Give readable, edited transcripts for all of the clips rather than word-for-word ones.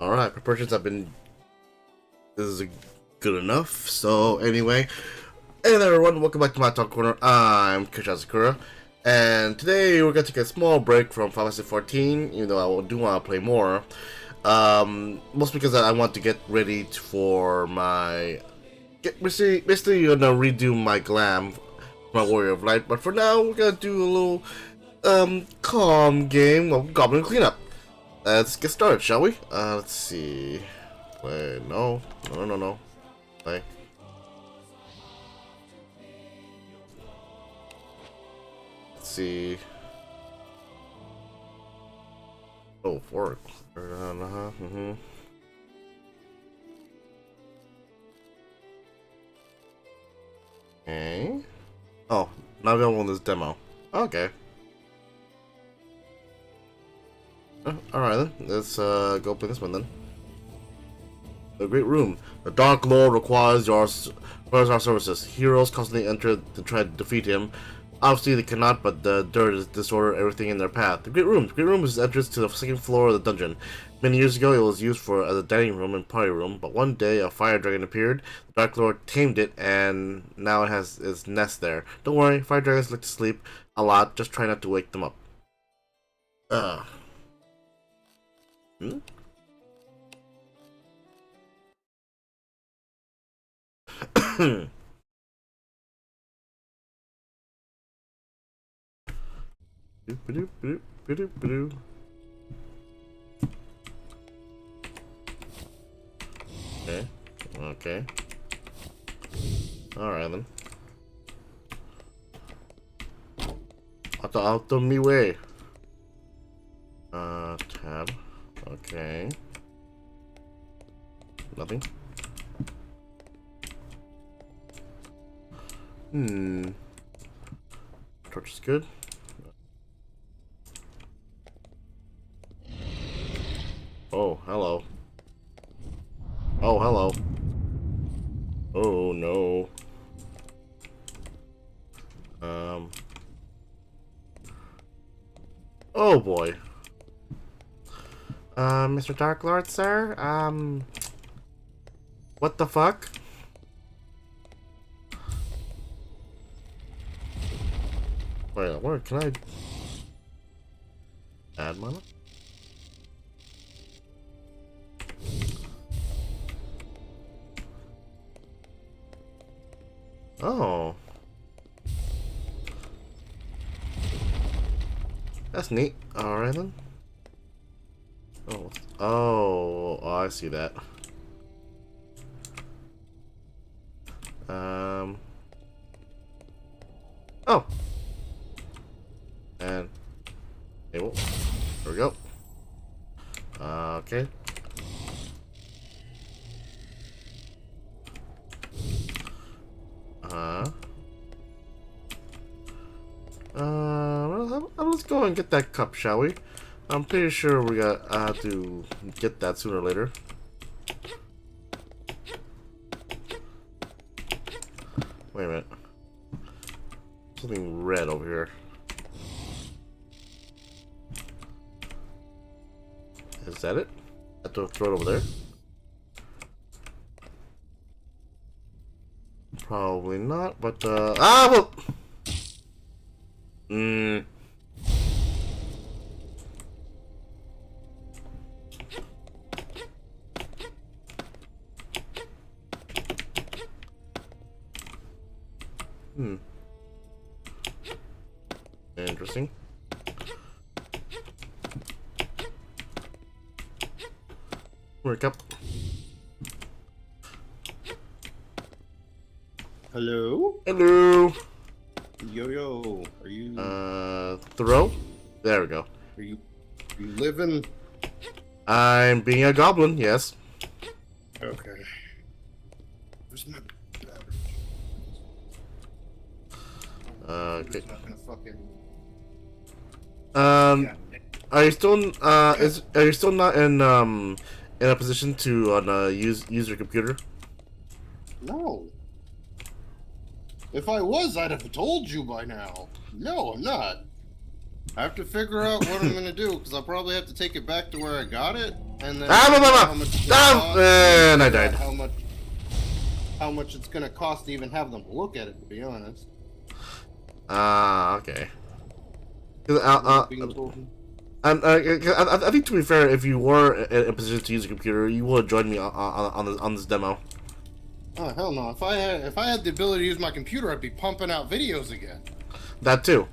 Alright, preparations have been. This is good enough. So, anyway. Hey there, everyone. Welcome back to my Talk Corner. I'm Kisha Sakura. And today we're going to take a small break from Final Fantasy 14, even though I do want to play more. Mostly because I want to get ready for my. Basically, gonna redo my glam, my Warrior of Light. But for now, we're gonna do a little calm game of Goblin Cleanup. Let's get started, shall we? Let's see. Wait, no. Play. Let's see. Oh, fork. Okay. Oh, now we on this demo. Okay. Alright then, let's go open this one then. The Great Room. The Dark Lord requires our services. Heroes constantly enter to try to defeat him. Obviously they cannot, but the dirt disorder everything in their path. The Great Room. The Great Room is the entrance to the second floor of the dungeon. Many years ago it was used as a dining room and party room, but one day a fire dragon appeared. The Dark Lord tamed it, and now it has its nest there. Don't worry, fire dragons like to sleep a lot, just try not to wake them up. Hmm? Okay. Okay. Alright then. Out of me way. Tab. Okay. Nothing. Torch is good. Oh, hello. Oh, hello. Oh, no. Oh, boy. Mr. Darklord, sir? What the fuck? Wait, where can I add mana? Oh. That's neat. Alright then. Oh, I see that. Oh. And table. There we go. Okay. Let's go and get that cup, shall we? I'm pretty sure we got to get that sooner or later. Wait a minute. Something red over here. Is that it? I have to throw it over there. Probably not, but well. Interesting. Work up. Hello? Hello. Yo, are you Throw? There we go. are you living? I'm being a goblin, yes. Okay. Where's my battery? Okay. It's not gonna fucking Are you still are you still not in a position to use your computer? No. If I was, I'd have told you by now. No, I'm not. I have to figure out what I'm gonna do, because I'll probably have to take it back to where I got it. and then how much and I died. How much it's gonna cost to even have them look at it, to be honest. Okay. I think, to be fair, if you were in a position to use a computer, you would join me on this demo. Oh hell no! If I had the ability to use my computer, I'd be pumping out videos again. That too.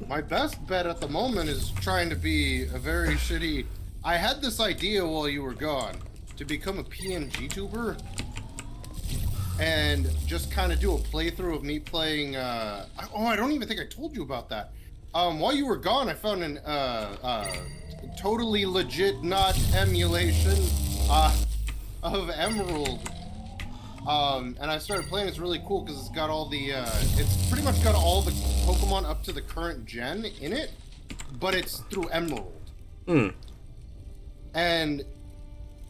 My best bet at the moment is trying to be a very shitty. I had this idea while you were gone to become a PNG tuber and just kind of do a playthrough of me playing. I don't even think I told you about that. While you were gone, I found an totally legit not emulation of Emerald. And I started playing. It's really cool because it's got all the it's pretty much got all the Pokemon up to the current gen in it, but it's through Emerald. And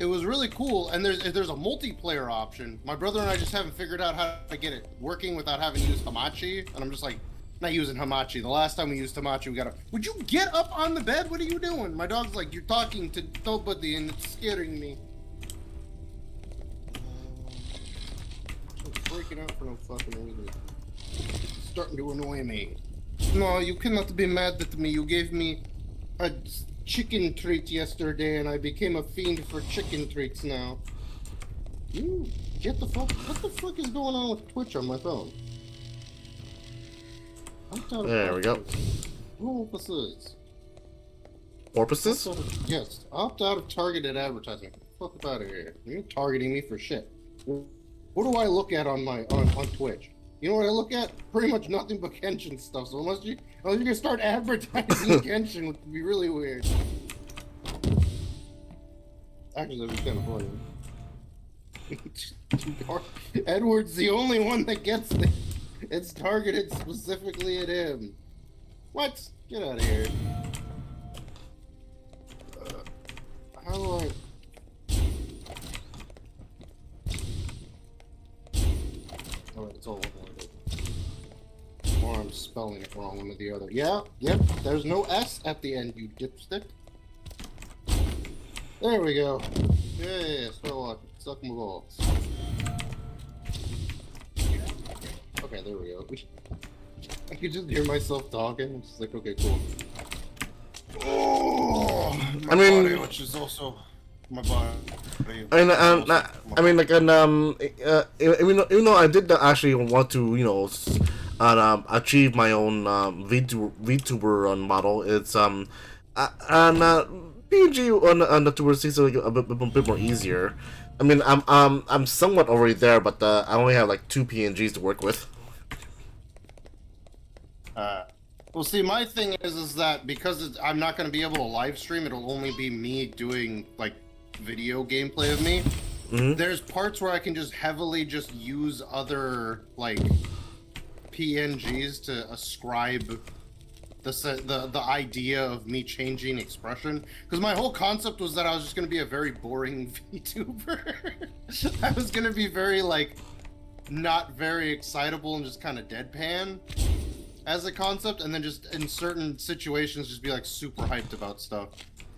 it was really cool. And there's a multiplayer option. My brother and I just haven't figured out how to get it working without having to use Hamachi. And I'm just like, not using Hamachi. The last time we used Hamachi, we got would you get up on the bed? What are you doing? My dog's like, you're talking to nobody and it's scaring me. Freaking out for no fucking reason. It's starting to annoy me. No, you cannot be mad at me. You gave me a chicken treat yesterday and I became a fiend for chicken treats now. You get the fuck. What the fuck is going on with Twitch on my phone? There we go. Porpoises. Porpoises? Yes. Opt out of targeted advertising. Fuck out of here. You're targeting me for shit. What do I look at on my on Twitch? You know what I look at? Pretty much nothing but Genshin stuff. So unless you're gonna start advertising Genshin, which would be really weird. Actually, that'd be kind of funny. Edward's the only one that gets it. It's targeted specifically at him. What? Get out of here. How do I? Alright, it's all avoided. Or I'm spelling it wrong, one or the other. Yeah, yep, there's no S at the end, you dipstick. There we go. Yeah, so suck my balls. Okay, there we go. I could just hear myself talking. I'm just like, okay, cool. Oh, my body, which is also my body. Even though I did actually want to, achieve my own VTuber model, it's PNG on the tour seems like a bit more easier. I mean, I'm somewhat already there, but I only have like 2 PNGs to work with. Well, see, my thing is that because I'm not going to be able to live stream, it'll only be me doing like video gameplay of me. Mm-hmm. There's parts where I can just heavily just use other like PNGs to ascribe the idea of me changing expression, because my whole concept was that I was just going to be a very boring VTuber. I was going to be very like not very excitable and just kind of deadpan as a concept, and then just in certain situations just be like super hyped about stuff.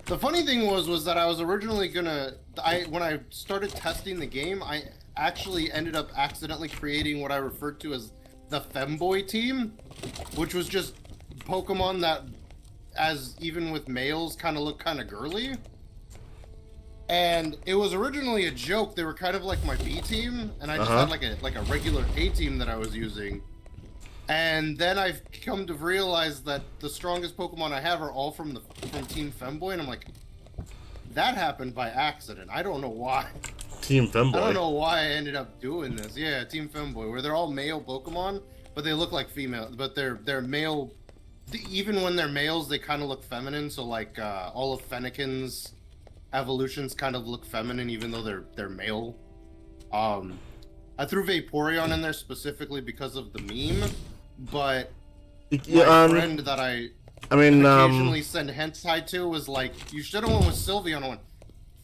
The funny thing was that I was originally gonna, when I started testing the game, I actually ended up accidentally creating what I referred to as the femboy team, which was just Pokemon that, as even with males, kind of look kind of girly. And it was originally a joke. They were kind of like my B team, and I just had like a regular A team that I was using. And then I've come to realize that the strongest Pokemon I have are all from Team Femboy, and I'm like, that happened by accident. I don't know why. Team Femboy? I don't know why I ended up doing this. Yeah, Team Femboy, where they're all male Pokemon, but they look like female. But they're male. Even when they're males, they kind of look feminine. So like all of Fennekin's evolutions kind of look feminine, even though they're male. I threw Vaporeon in there specifically because of the meme. But my friend that I occasionally send hentai to was like, you should have went with Sylveon. I went,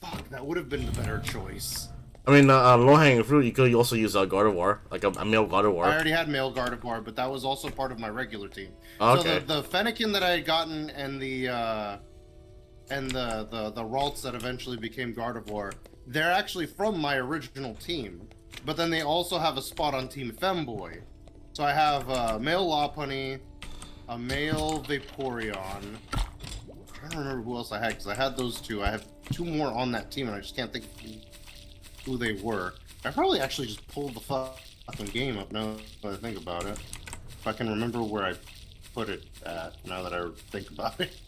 fuck, that would have been the better choice. I mean, low-hanging fruit, you could also use Gardevoir, like a male Gardevoir. I already had male Gardevoir, but that was also part of my regular team. Okay. So the Fennekin that I had gotten and and the Ralts that eventually became Gardevoir, they're actually from my original team. But then they also have a spot on Team Femboy. So I have a male Lopunny, a male Vaporeon. I'm trying to remember who else I had, because I had those two. I have two more on that team, and I just can't think who they were. I probably actually just pulled the fucking game up now that I think about it. If I can remember where I put it at, now that I think about it.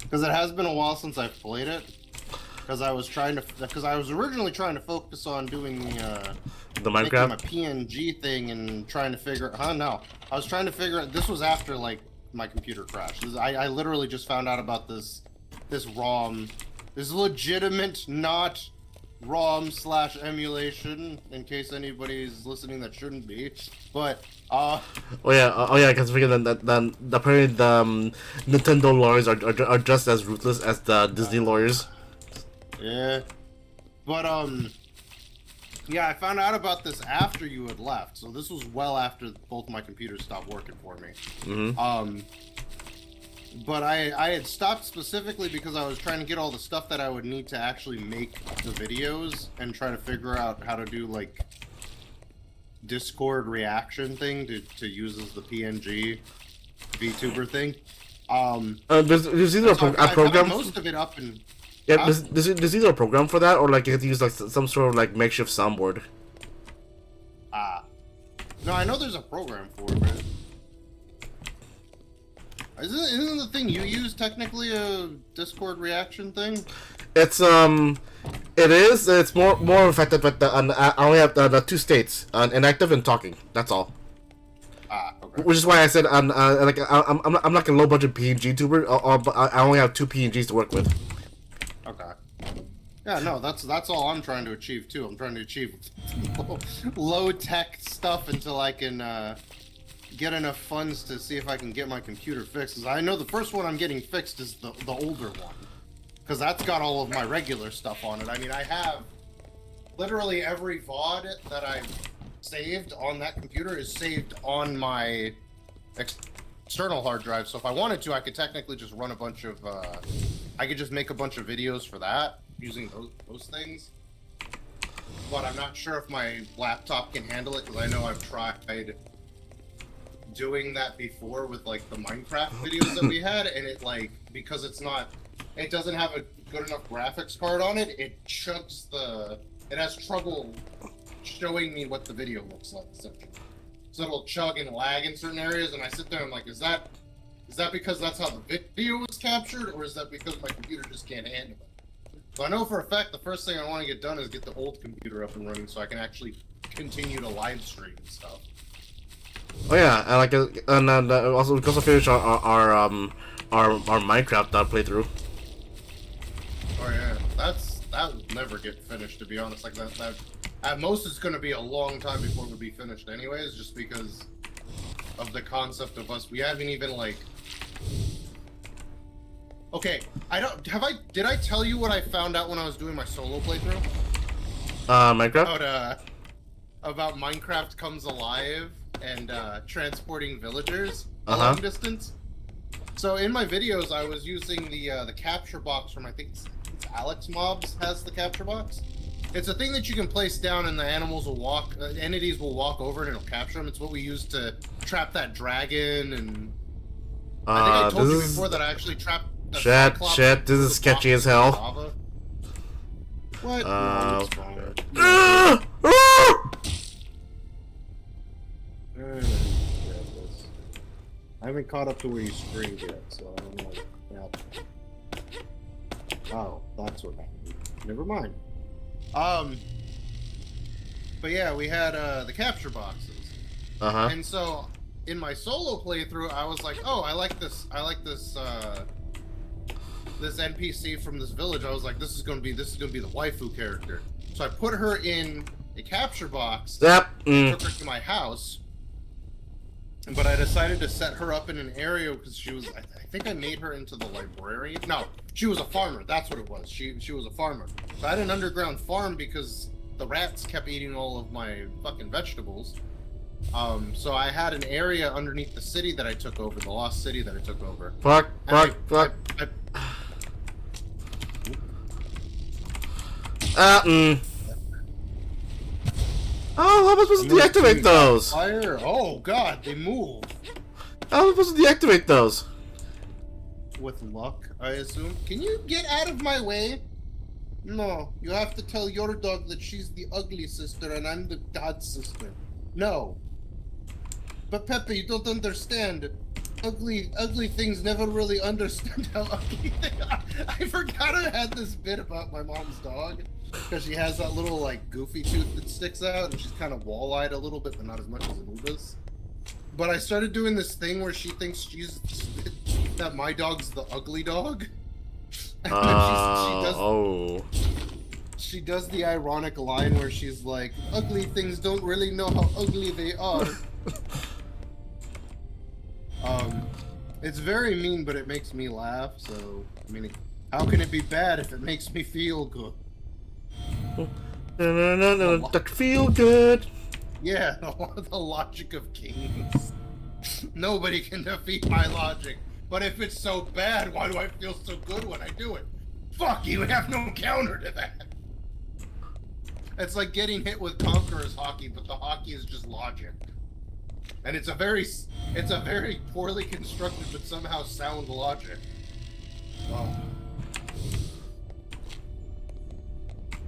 Because it has been a while since I've played it. Because I was originally trying to focus on doing the Minecraft, making a PNG thing and trying to figure. No, I was trying to figure. This was after like my computer crashed. I literally just found out about this ROM, this legitimate not ROM/emulation. In case anybody's listening that shouldn't be, but oh yeah, because apparently the Nintendo lawyers are just as ruthless as the Disney lawyers. Yeah, but yeah, I found out about this after you had left, so this was well after both my computers stopped working for me. Mm-hmm. But I had stopped specifically because I was trying to get all the stuff that I would need to actually make the videos and try to figure out how to do like Discord reaction thing to use as the PNG VTuber thing. There's either a program. Most of it up and. Yeah, there's either a program for that, or like you have to use like some sort of like makeshift soundboard. No, I know there's a program for it, man. Isn't the thing you use technically a Discord reaction thing? It's it is. It's more effective at I only have the two states, inactive and talking. That's all. Okay. Which is why I said I'm like a low budget PNG tuber. I only have two PNGs to work with. Okay. Yeah, no, that's all I'm trying to achieve too. I'm trying to achieve low tech stuff until I can get enough funds to see if I can get my computer fixed. 'Cause I know the first one I'm getting fixed is the older one, because that's got all of my regular stuff on it. I mean, I have literally every VOD that I've saved on that computer is saved on my external hard drive. So if I wanted to, I could technically just run a bunch of I could just make a bunch of videos for that using those things. But I'm not sure if my laptop can handle it, because I know I've tried doing that before with like the Minecraft videos that we had, and it like, because it doesn't have a good enough graphics card on it, it has trouble showing me what the video looks like, essentially. So it'll chug and lag in certain areas, and I sit there and I'm like, is that because that's how the video was captured, or is that because my computer just can't handle it? So I know for a fact the first thing I want to get done is get the old computer up and running so I can actually continue to live stream and stuff. Oh yeah, and also we also finish our Minecraft playthrough. Oh yeah, that will never get finished, to be honest. Like that at most it's going to be a long time before it would be finished anyways, just because of the concept of us. We haven't even like. Okay, did I tell you what I found out when I was doing my solo playthrough? Minecraft? About Minecraft Comes Alive and transporting villagers a Uh-huh. long distance. So in my videos, I was using the capture box from, I think it's Alex Mobs has the capture box. It's a thing that you can place down and the animals will walk, entities will walk over and it'll capture them. It's what we use to trap that dragon, and I think I told you before that I actually trapped the Cyclops. Shit, this is sketchy as hell. Lava. What? No, it's fine. I haven't caught up to where you screamed yet, so I don't know what happened. Oh, that's what happened. Never mind. But yeah, we had the capture boxes. Uh-huh. And so in my solo playthrough, I was like, oh, I like this this NPC from this village. I was like, this is gonna be the waifu character. So I put her in a capture box, Yep. took her to my house, but I decided to set her up in an area because she was, I think I made her into the librarian. No, she was a farmer. That's what it was. She was a farmer. So I had an underground farm because the rats kept eating all of my fucking vegetables. So I had an area underneath the city that I took over, the lost city that I took over. Fuck. Oh, how am I supposed to deactivate those? Fire? Oh god, they move. How am I supposed to deactivate those? With luck, I assume. Can you get out of my way? No, you have to tell your dog that she's the ugly sister and I'm the god sister. No. But Pepe, you don't understand. Ugly things never really understand how ugly they are. I forgot I had this bit about my mom's dog. Because she has that little, like, goofy tooth that sticks out, and she's kind of wall-eyed a little bit, but not as much as Anuba's. But I started doing this thing where she thinks that my dog's the ugly dog. And then she does the ironic line where she's like, ugly things don't really know how ugly they are. It's very mean, but it makes me laugh, so, I mean, how can it be bad if it makes me feel good? No, that feel good. Yeah, the logic of kings. Nobody can defeat my logic. But if it's so bad, why do I feel so good when I do it? Fuck, you have no counter to that. It's like getting hit with Conqueror's hockey, but the hockey is just logic. And it's a very poorly constructed but somehow sound logic. Oh.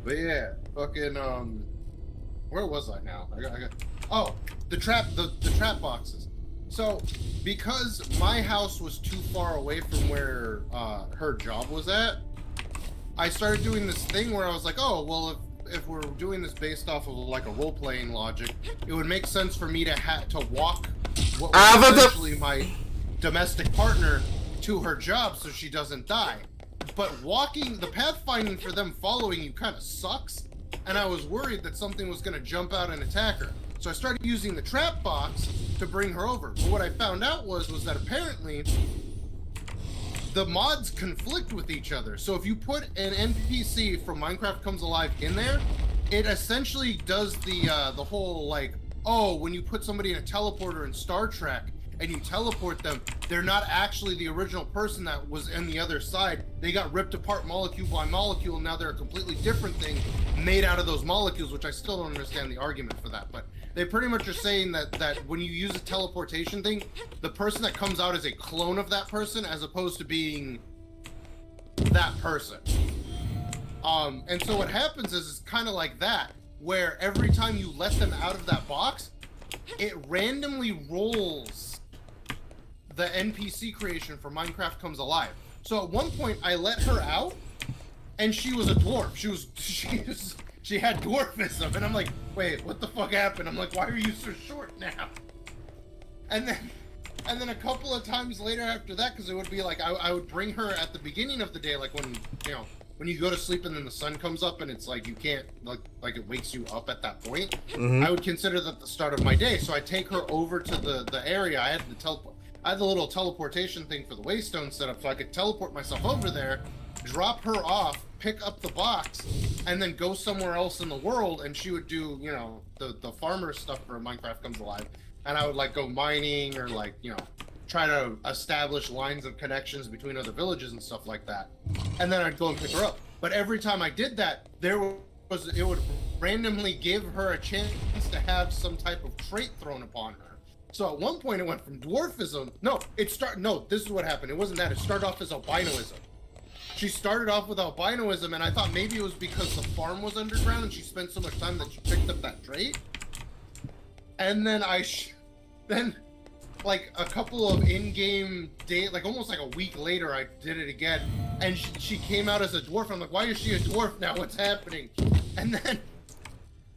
But yeah, fucking where was I now? I got oh, the trap boxes. So because my house was too far away from where her job was at, I started doing this thing where I was like, oh well, if we're doing this based off of like a role playing logic, it would make sense for me to walk what was essentially my domestic partner to her job so she doesn't die. But the pathfinding for them following you kind of sucks, and I was worried that something was going to jump out and attack her. So I started using the trap box to bring her over. But what I found out was that apparently the mods conflict with each other. So if you put an NPC from Minecraft Comes Alive in there, it essentially does the whole like, oh, when you put somebody in a teleporter in Star Trek, and you teleport them, they're not actually the original person that was in the other side. They got ripped apart molecule by molecule, and now they're a completely different thing made out of those molecules, which I still don't understand the argument for that. But they pretty much are saying that when you use a teleportation thing, the person that comes out is a clone of that person as opposed to being that person. And so what happens is it's kind of like that, where every time you let them out of that box, it randomly rolls the NPC creation for Minecraft Comes Alive. So at one point I let her out and she was a dwarf. She had dwarfism, and I'm like, wait, what the fuck happened? I'm like, why are you so short now? And then a couple of times later after that, because it would be like I would bring her at the beginning of the day, like when you go to sleep and then the sun comes up and it's like you can't like it wakes you up at that point. Mm-hmm. I would consider that the start of my day. So I take her over to the area. I had the little teleportation thing for the Waystone set up, so I could teleport myself over there, drop her off, pick up the box, and then go somewhere else in the world, and she would do, the farmer stuff for Minecraft Comes Alive, and I would, like, go mining or, like, try to establish lines of connections between other villages and stuff like that, and then I'd go and pick her up. But every time I did that, it would randomly give her a chance to have some type of trait thrown upon her. So at one point it went from dwarfism. No, this is what happened. It wasn't that. It started off as albinoism. She started off with albinoism, and I thought maybe it was because the farm was underground and she spent so much time that she picked up that trait. And then then like a couple of in-game days, like almost like a week later, I did it again, and she came out as a dwarf. I'm like, why is she a dwarf now? What's happening? And then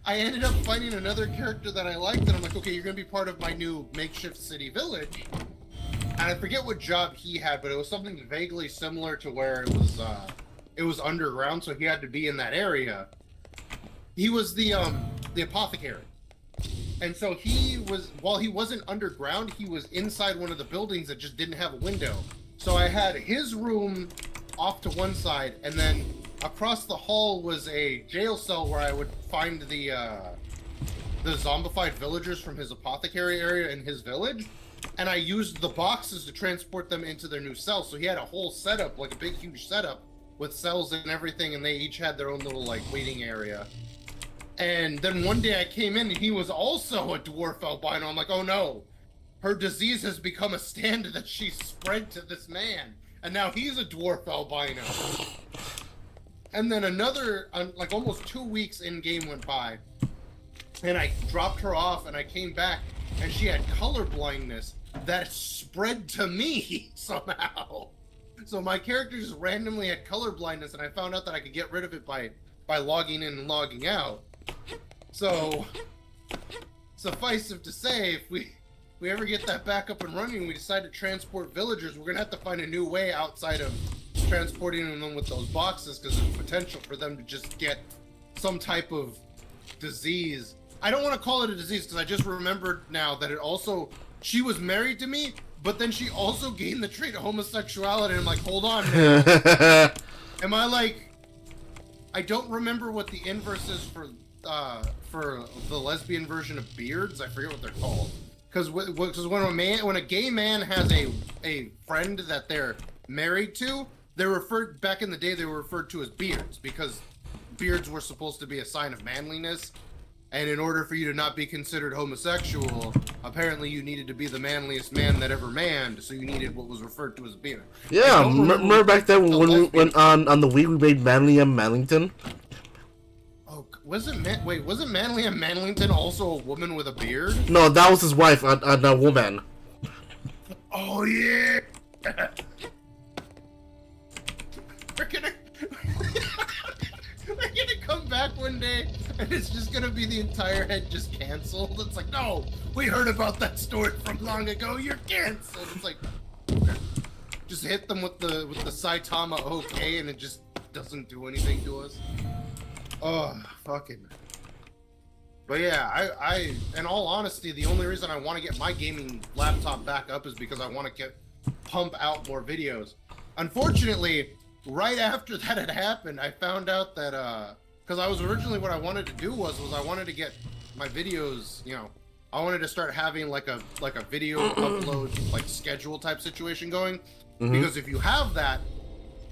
I ended up finding another character that I liked, and I'm like, okay, you're gonna be part of my new makeshift city village. And I forget what job he had, but it was something vaguely similar to where it was underground, so he had to be in that area. He was the apothecary. And so while he wasn't underground, he was inside one of the buildings that just didn't have a window. So I had his room off to one side, and then across the hall was a jail cell where I would find the zombified villagers from his apothecary area in his village, and I used the boxes to transport them into their new cell. So he had a whole setup, like a big huge setup, with cells and everything, and they each had their own little like waiting area. And then one day I came in and he was also a dwarf albino. I'm like, oh no, her disease has become a stand that she spread to this man, and now he's a dwarf albino. And then another, like almost 2 weeks in game went by, and I dropped her off, and I came back, and she had color blindness that spread to me somehow. So my character just randomly had color blindness, and I found out that I could get rid of it by logging in and logging out. So, suffice it to say, if we ever get that back up and running, we decide to transport villagers, we're gonna have to find a new way outside of transporting them with those boxes, because there's potential for them to just get some type of disease. I don't want to call it a disease, because I just remembered now that it also, she was married to me, but then she also gained the trait of homosexuality, and I'm like, hold on, man. Am I like, I don't remember what the inverse is for the lesbian version of beards. I forget what they're called. Because when a gay man has a friend that they're married to, they're referred, back in the day, they were referred to as beards, because beards were supposed to be a sign of manliness. And in order for you to not be considered homosexual, apparently you needed to be the manliest man that ever manned, so you needed what was referred to as a beard. Yeah, remember back then when we went on the Wii, we made Manly M. Manlington? Oh, wasn't Manly M. Manlington also a woman with a beard? No, that was his wife, a woman. Oh, yeah! We're gonna come back one day, and it's just gonna be the entire head just canceled. It's like, no, we heard about that story from long ago. You're canceled. It's like, just hit them with the Saitama OK, and it just doesn't do anything to us. Oh, fucking. But yeah, I in all honesty, the only reason I want to get my gaming laptop back up is because I want to pump out more videos. Unfortunately, right after that had happened, I found out that because I was originally, what I wanted to do was I wanted to get my videos, you know, I wanted to start having like a video upload like schedule type situation going, because if you have that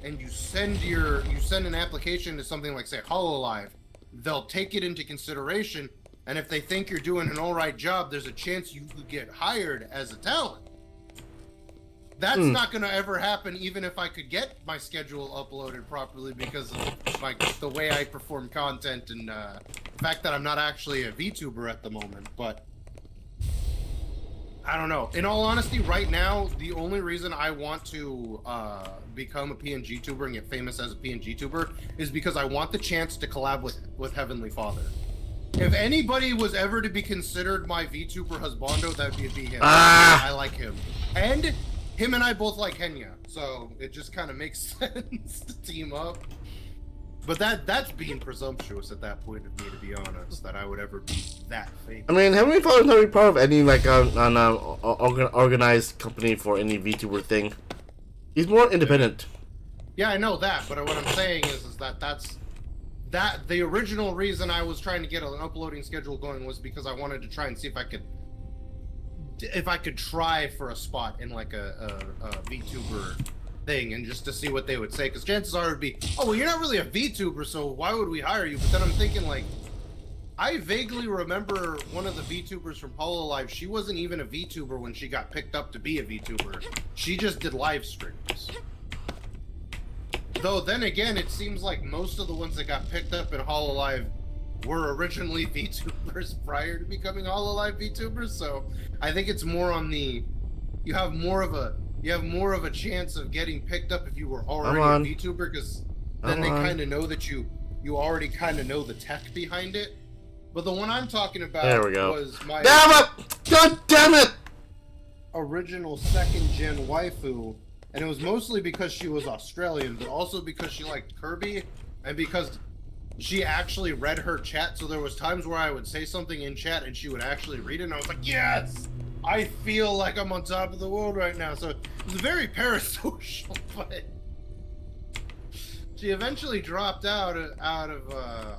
and you send an application to something like, say, HoloLive, they'll take it into consideration, and if they think you're doing an all right job, there's a chance you could get hired as a talent. That's not going to ever happen, even if I could get my schedule uploaded properly, because of the way I perform content and the fact that I'm not actually a VTuber at the moment. But I don't know. In all honesty, right now, the only reason I want to become a PNG tuber and get famous as a PNG tuber is because I want the chance to collab with Heavenly Father. If anybody was ever to be considered my VTuber husbando, that would be him. I like him. And him and I both like Kenya, so it just kind of makes sense to team up. But that's being presumptuous at that point of me, to be honest, that I would ever be that famous. I mean, Heavenly Father's not really part of any like organized company for any VTuber thing. He's more independent. Yeah, I know that, but what I'm saying is that's the original reason I was trying to get an uploading schedule going was because I wanted to try and see if I could try for a spot in like a VTuber thing, and just to see what they would say, because chances are it would be, oh well, you're not really a VTuber, so why would we hire you? But then I'm thinking, like, I vaguely remember one of the VTubers from HoloLive, she wasn't even a VTuber when she got picked up to be a VTuber. She just did live streams. Though then again, it seems like most of the ones that got picked up in HoloLive were originally VTubers prior to becoming HoloLive VTubers, so I think it's more on the, you have more of a chance of getting picked up if you were already a VTuber, because then they kind of know that you already kind of know the tech behind it. But the one I'm talking about was my God damn it! Original second-gen waifu, and it was mostly because she was Australian, but also because she liked Kirby, and because she actually read her chat. So there was times where I would say something in chat and she would actually read it, and I was like, yes! I feel like I'm on top of the world right now. So it was very parasocial, but she eventually dropped out of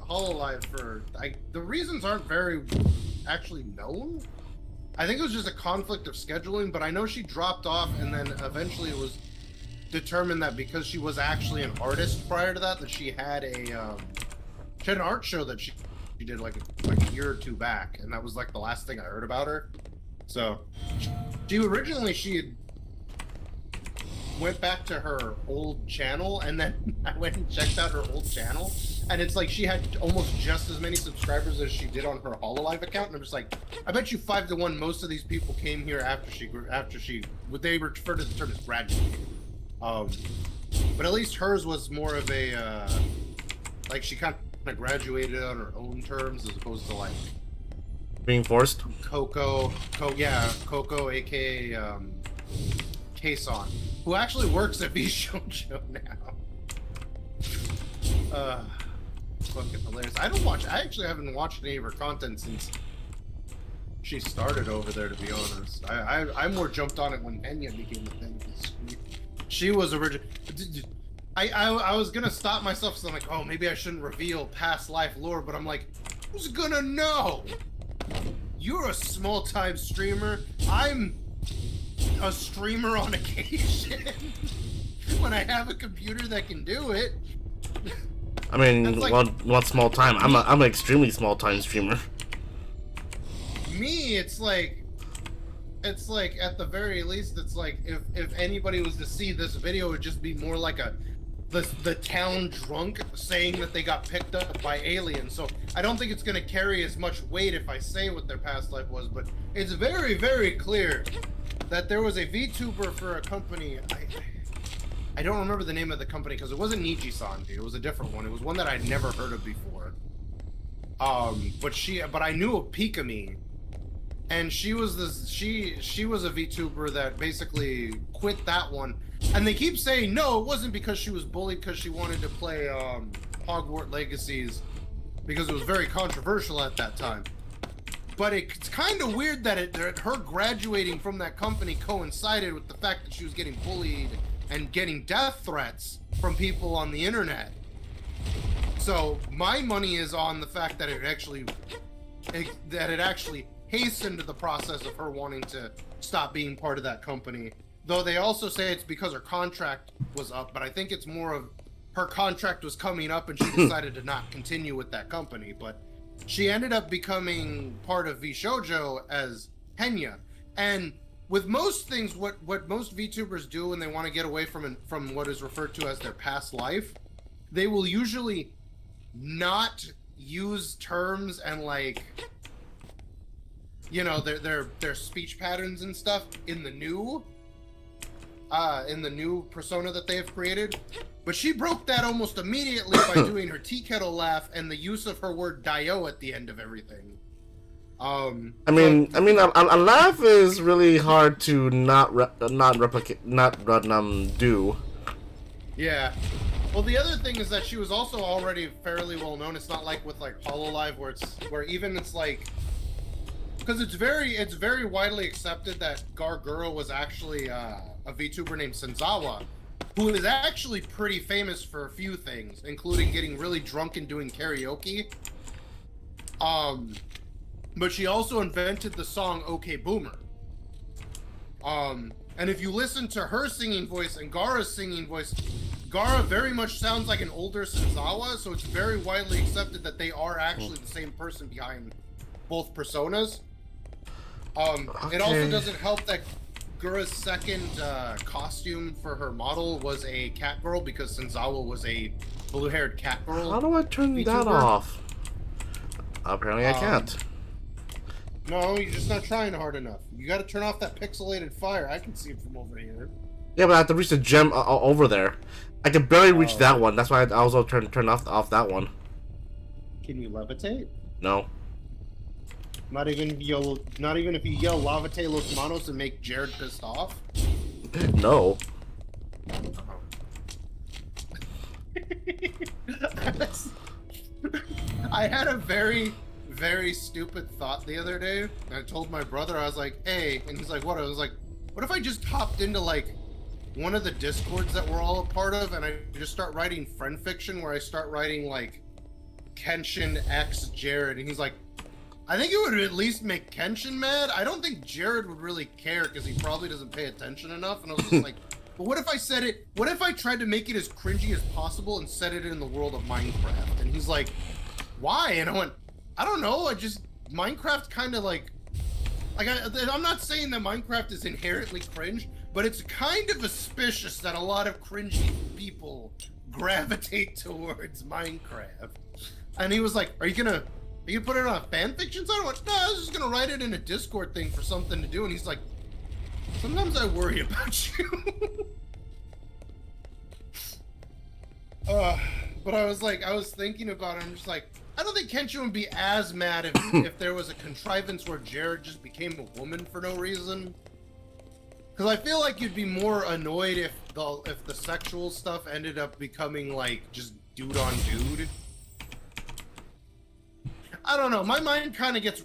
HoloLive for, the reasons aren't very actually known. I think it was just a conflict of scheduling, but I know she dropped off, and then eventually it was determined that because she was actually an artist prior to that, that she had an art show that she did like a year or two back, and that was like the last thing I heard about her. So she had went back to her old channel, and then I went and checked out her old channel, and it's like she had almost just as many subscribers as she did on her Hololive account, and I'm just like, I bet you 5-1 most of these people came here after she they refer to the term as graduating. But at least hers was more of a like she kind of graduated on her own terms as opposed to like being forced. Coco, aka Kason, who actually works at VShojo now. Fucking hilarious. I actually haven't watched any of her content since she started over there, to be honest. I more jumped on it when Enya became the thing. She was original. I was gonna stop myself, so I'm like, oh, maybe I shouldn't reveal past life lore, but I'm like, who's gonna know? You're a small-time streamer. I'm a streamer on occasion. When I have a computer that can do it. I mean, like, one small time. I'm an extremely small time streamer. Me, it's like at the very least, it's like if anybody was to see this video, it would just be more like the town drunk saying that they got picked up by aliens. So I don't think it's gonna carry as much weight if I say what their past life was, but it's very, very clear that there was a VTuber for a company. I don't remember the name of the company because it wasn't Niji-san, dude. It was a different one. It was one that I'd never heard of before. But I knew of Pikami, and she was a VTuber that basically quit that one. And they keep saying no, it wasn't because she was bullied because she wanted to play Hogwarts Legacies because it was very controversial at that time. But it's kind of weird that her graduating from that company coincided with the fact that she was getting bullied and getting death threats from people on the internet. So my money is on the fact that it actually hastened the process of her wanting to stop being part of that company. Though they also say it's because her contract was up, but I think it's more of her contract was coming up and she decided to not continue with that company. But she ended up becoming part of VShojo as Henya. And with most things, what most VTubers do when they want to get away from what is referred to as their past life, they will usually not use terms and like, you know, their speech patterns and stuff in the new persona that they have created. But she broke that almost immediately by doing her tea kettle laugh and the use of her word "dio" at the end of everything. I mean, a laugh is really hard to not replicate, do. Yeah. Well, the other thing is that she was also already fairly well known. It's not like with like Hololive where even it's like, because it's very widely accepted that Gargura was actually a VTuber named Senzawa, who is actually pretty famous for a few things, including getting really drunk and doing karaoke. But she also invented the song "Okay Boomer." And if you listen to her singing voice and Gara's singing voice, Gara very much sounds like an older Senzawa, so it's very widely accepted that they are actually the same person behind both personas. It also doesn't help that Gura's second costume for her model was a cat girl because Senzawa was a blue-haired cat girl. How do I turn VTuber. that off? Apparently I can't. No, you're just not trying hard enough. You gotta turn off that pixelated fire. I can see it from over here. Yeah, but I have to reach the gem over there. I can barely reach that one. That's why I also turn off that one. Can you levitate? No. Not even if you yell "Levitate los manos" and make Jared pissed off? No. I had a very, very stupid thought the other day. I told my brother, I was like, hey, and he's like, what? I was like, what if I just hopped into like one of the Discords that we're all a part of and I just start writing friend fiction where I start writing like Kenshin X Jared, and he's like, I think it would at least make Kenshin mad. I don't think Jared would really care because he probably doesn't pay attention enough. And I was just like, But what if I said it? What if I tried to make it as cringy as possible and set it in the world of Minecraft? And he's like, why? And I went, I don't know. Minecraft kind of like I'm not saying that Minecraft is inherently cringe, but it's kind of suspicious that a lot of cringy people gravitate towards Minecraft. And he was like, are you gonna put it on a fan fiction site? I went, no, I was just gonna write it in a Discord thing for something to do. And he's like, sometimes I worry about you. But I was thinking about it. I'm just like, I don't think Kenshin would be as mad if there was a contrivance where Jared just became a woman for no reason. Because I feel like you'd be more annoyed if the sexual stuff ended up becoming like just dude on dude. I don't know. My mind kind of gets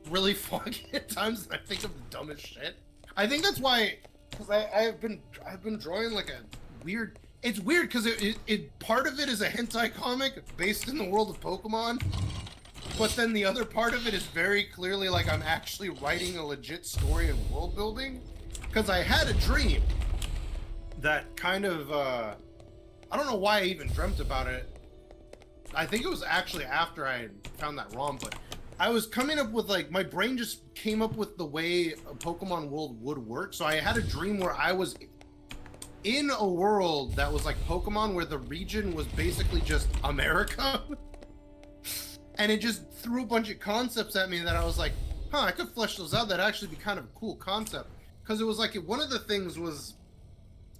really foggy at times, and I think of the dumbest shit. I think that's why, because I've been drawing like a weird. It's weird because it part of it is a hentai comic based in the world of Pokemon, but then the other part of it is very clearly like I'm actually writing a legit story and world building. Because I had a dream that kind of I don't know why I even dreamt about it. I think it was actually after I found that ROM, but I was coming up with like my brain just came up with the way a Pokemon world would work. So I had a dream where I was in a world that was like Pokemon, where the region was basically just America. And it just threw a bunch of concepts at me that I was like, huh, I could flesh those out. That'd actually be kind of a cool concept. Because it was like, one of the things was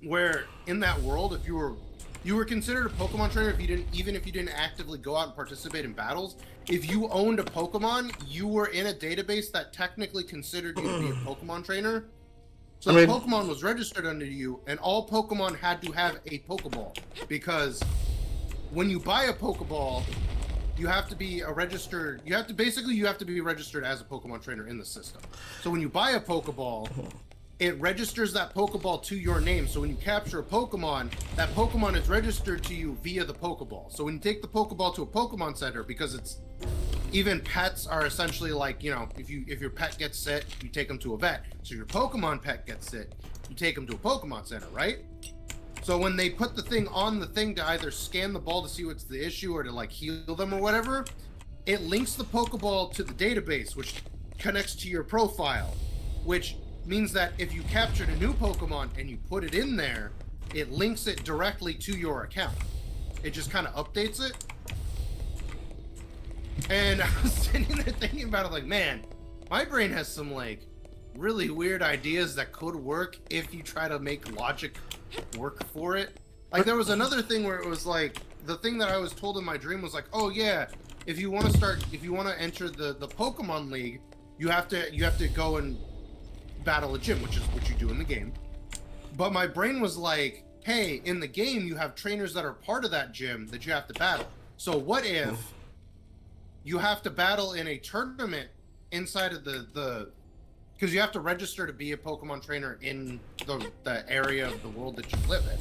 where in that world, if you were considered a Pokemon trainer even if you didn't actively go out and participate in battles. If you owned a Pokemon, you were in a database that technically considered you to be a Pokemon trainer. So the Pokemon was registered under you, and all Pokemon had to have a Pokeball. Because when you buy a Pokeball, you have to be registered as a Pokemon trainer in the system. So when you buy a Pokeball, it registers that Pokeball to your name. So when you capture a Pokemon, that Pokemon is registered to you via the Pokeball. So when you take the Pokeball to a Pokemon Center, because even pets are essentially like, if your pet gets sick, you take them to a vet. So your Pokemon pet gets sick, you take them to a Pokemon Center, right? So when they put the thing on the thing to either scan the ball to see what's the issue or to like heal them or whatever, it links the Pokeball to the database, which connects to your profile, which means that if you captured a new Pokemon and you put it in there, it links it directly to your account. It just kind of updates it. And I was sitting there thinking about it like, man, my brain has some like really weird ideas that could work if you try to make logic work for it. Like there was another thing where it was like, the thing that I was told in my dream was like, oh yeah, if you want to enter the Pokemon League, you have to go and battle a gym, which is what you do in the game. But my brain was like, hey, in the game you have trainers that are part of that gym that you have to battle. So what if you have to battle in a tournament inside of the because you have to register to be a Pokemon trainer in the area of the world that you live in.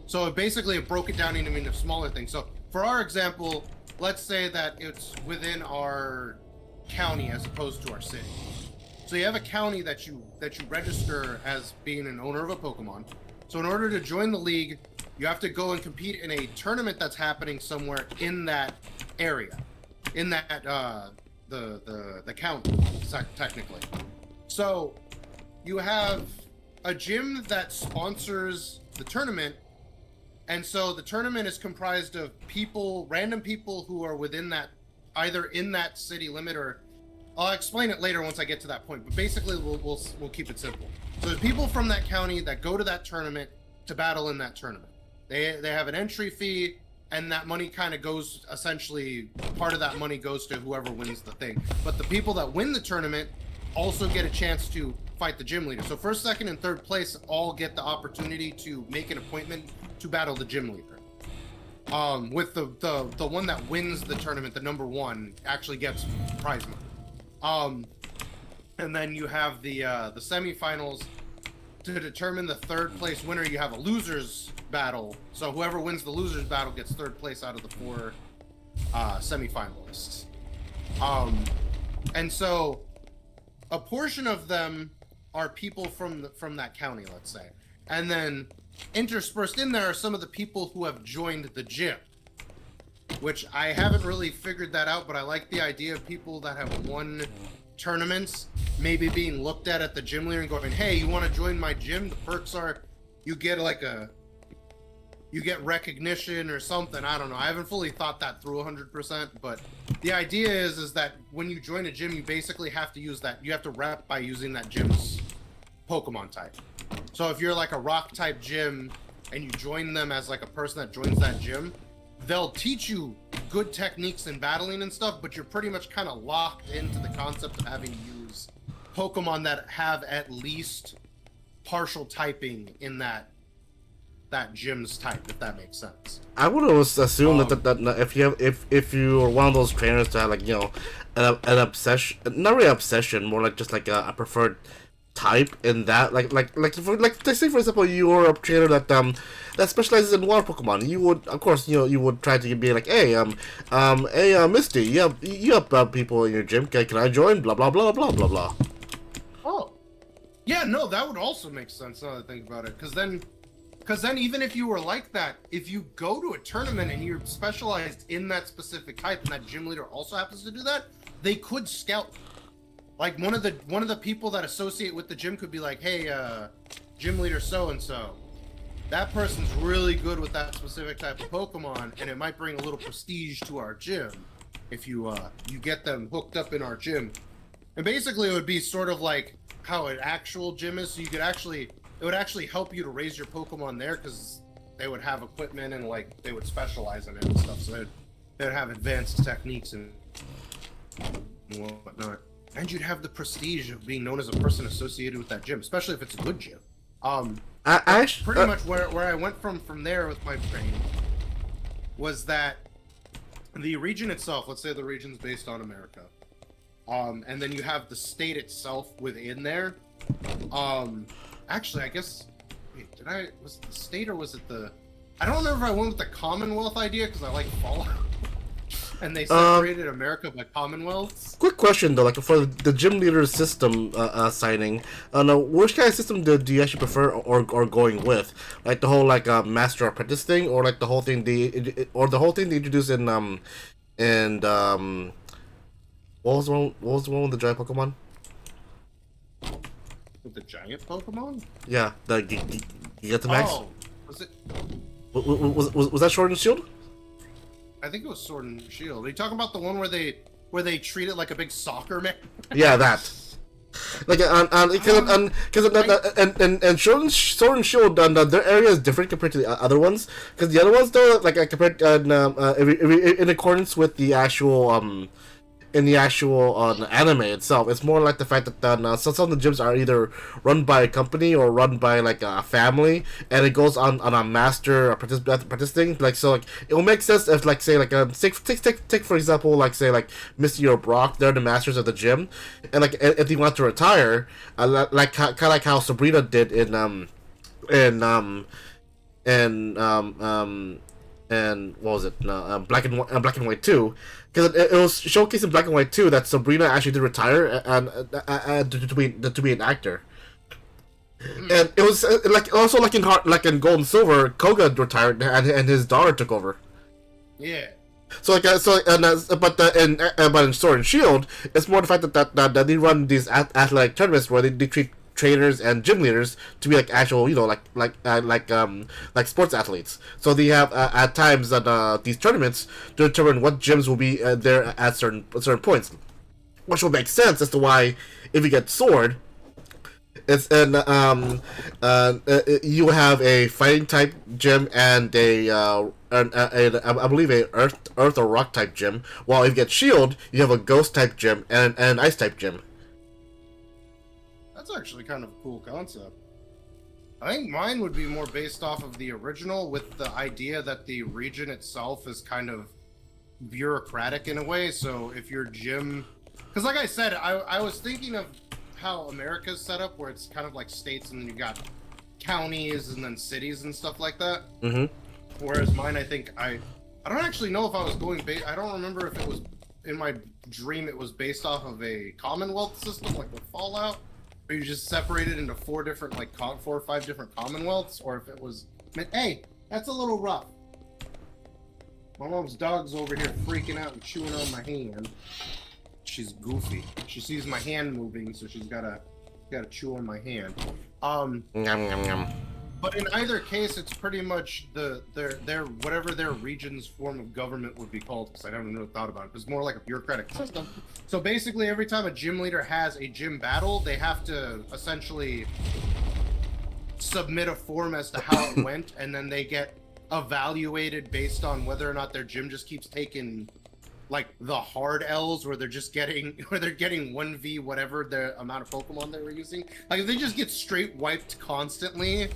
So it broke it down into smaller things. So for our example, let's say that it's within our county as opposed to our city. So you have a county that you register as being an owner of a Pokemon. So in order to join the league, you have to go and compete in a tournament that's happening somewhere in that area, in that the county technically. So you have a gym that sponsors the tournament, and so the tournament is comprised of random people who are within that, either in that city limit or. I'll explain it later once I get to that point, but basically we'll keep it simple. So there's people from that county that go to that tournament to battle in that tournament. They have an entry fee, and that money kind of goes, essentially, part of that money goes to whoever wins the thing. But the people that win the tournament also get a chance to fight the gym leader. So first, second, and third place all get the opportunity to make an appointment to battle the gym leader. With the one that wins the tournament, the number one, actually gets prize money. And then you have the semifinals. To determine the third place winner, you have a losers battle. So whoever wins the losers battle gets third place out of the 4 semifinalists. And so a portion of them are people from that county, let's say. And then interspersed in there are some of the people who have joined the gym, which I haven't really figured that out, but I like the idea of people that have won tournaments maybe being looked at the gym leader and going, hey, you want to join my gym? The perks are you get you get recognition or something. I don't know. I haven't fully thought that through 100%, but the idea is that when you join a gym, you basically have to use that. You have to rep by using that gym's Pokemon type. So if you're like a rock type gym and you join them as like a person that joins that gym, they'll teach you good techniques in battling and stuff, but you're pretty much kind of locked into the concept of having to use Pokemon that have at least partial typing in that gym's type, if that makes sense. I would always assume that if you are one of those trainers to have like an obsession, not really obsession, more like just like a preferred type in that, like let's say for example you're a trainer that specializes in water Pokemon, you would of course you would try to be like, hey Misty, you have people in your gym, can I join, blah blah blah blah blah blah. Oh yeah, no, that would also make sense now that I think about it, because then even if you were like that, if you go to a tournament and you're specialized in that specific type and that gym leader also happens to do that, they could scout. Like one of the people that associate with the gym could be like, hey, gym leader so and so, that person's really good with that specific type of Pokemon, and it might bring a little prestige to our gym if you get them hooked up in our gym. And basically, it would be sort of like how an actual gym is. So it would actually help you to raise your Pokemon there, because they would have equipment and like they would specialize in it and stuff. So they'd have advanced techniques and whatnot. And you'd have the prestige of being known as a person associated with that gym, especially if it's a good gym. Pretty much where I went from there with my brain was that the region itself, let's say the region's based on America, and then you have the state itself within there. Actually, I guess, wait, was it the state or was it I don't remember if I went with the Commonwealth idea because I like Fallout. And they separated America by Commonwealths. Quick question though, like for the gym leader system signing, which kind of system do you actually prefer or going with? Like the whole like master apprentice thing, or like the whole thing they introduced in what was the one with the giant Pokemon? With the giant Pokemon? Yeah, the Gigantamax. Oh, was it? Was that Sword and Shield? I think it was Sword and Shield. Are you talking about the one where they treat it like a big soccer match? Yeah, that. Like and Sword and Shield, their area is different compared to the other ones. Because the other ones though, like compared in accordance with the actual anime itself, it's more like the fact that some of the gyms are either run by a company or run by like a family, and it goes on a master apprentice thing. Like so, like it will make sense if like say like take for example like say like Misty or Brock, they're the masters of the gym, and like if they want to retire, like kind of like how Sabrina did in what was it? Black and White 2, because it was showcased in Black and White 2 that Sabrina actually did retire and to be an actor. And it was like also like in Gold and Silver, Koga retired and his daughter took over. Yeah. So but in Sword and Shield, it's more the fact that they run these athletic tournaments where they treat trainers and gym leaders to be like actual, like sports athletes. So they have at times that these tournaments to determine what gyms will be there at certain points, which will make sense as to why if you get Sword, it's you have a fighting type gym and I believe a earth or rock type gym, while if you get Shield, you have a ghost type gym and an ice type gym. That's actually kind of a cool concept. I think mine would be more based off of the original, with the idea that the region itself is kind of bureaucratic in a way. So if your gym, because like I said, I was thinking of how America's set up, where it's kind of like states and then you got counties and then cities and stuff like that. Mm-hmm. Whereas mine, I think I don't actually know if I was going I don't remember if it was in my dream it was based off of a Commonwealth system like with Fallout. Or you just separated into 4 different, like, 4 or 5 different commonwealths, or if it was, hey, that's a little rough. My mom's dog's over here freaking out and chewing on my hand. She's goofy. She sees my hand moving, so she's gotta chew on my hand. Yum, yum, yum. But in either case, it's pretty much their whatever their region's form of government would be called, because I haven't really thought about it. It's more like a bureaucratic system. So basically, every time a gym leader has a gym battle, they have to essentially submit a form as to how it went, and then they get evaluated based on whether or not their gym just keeps taking like the hard L's, where they're getting 1v whatever the amount of Pokemon they were using. Like if they just get straight wiped constantly.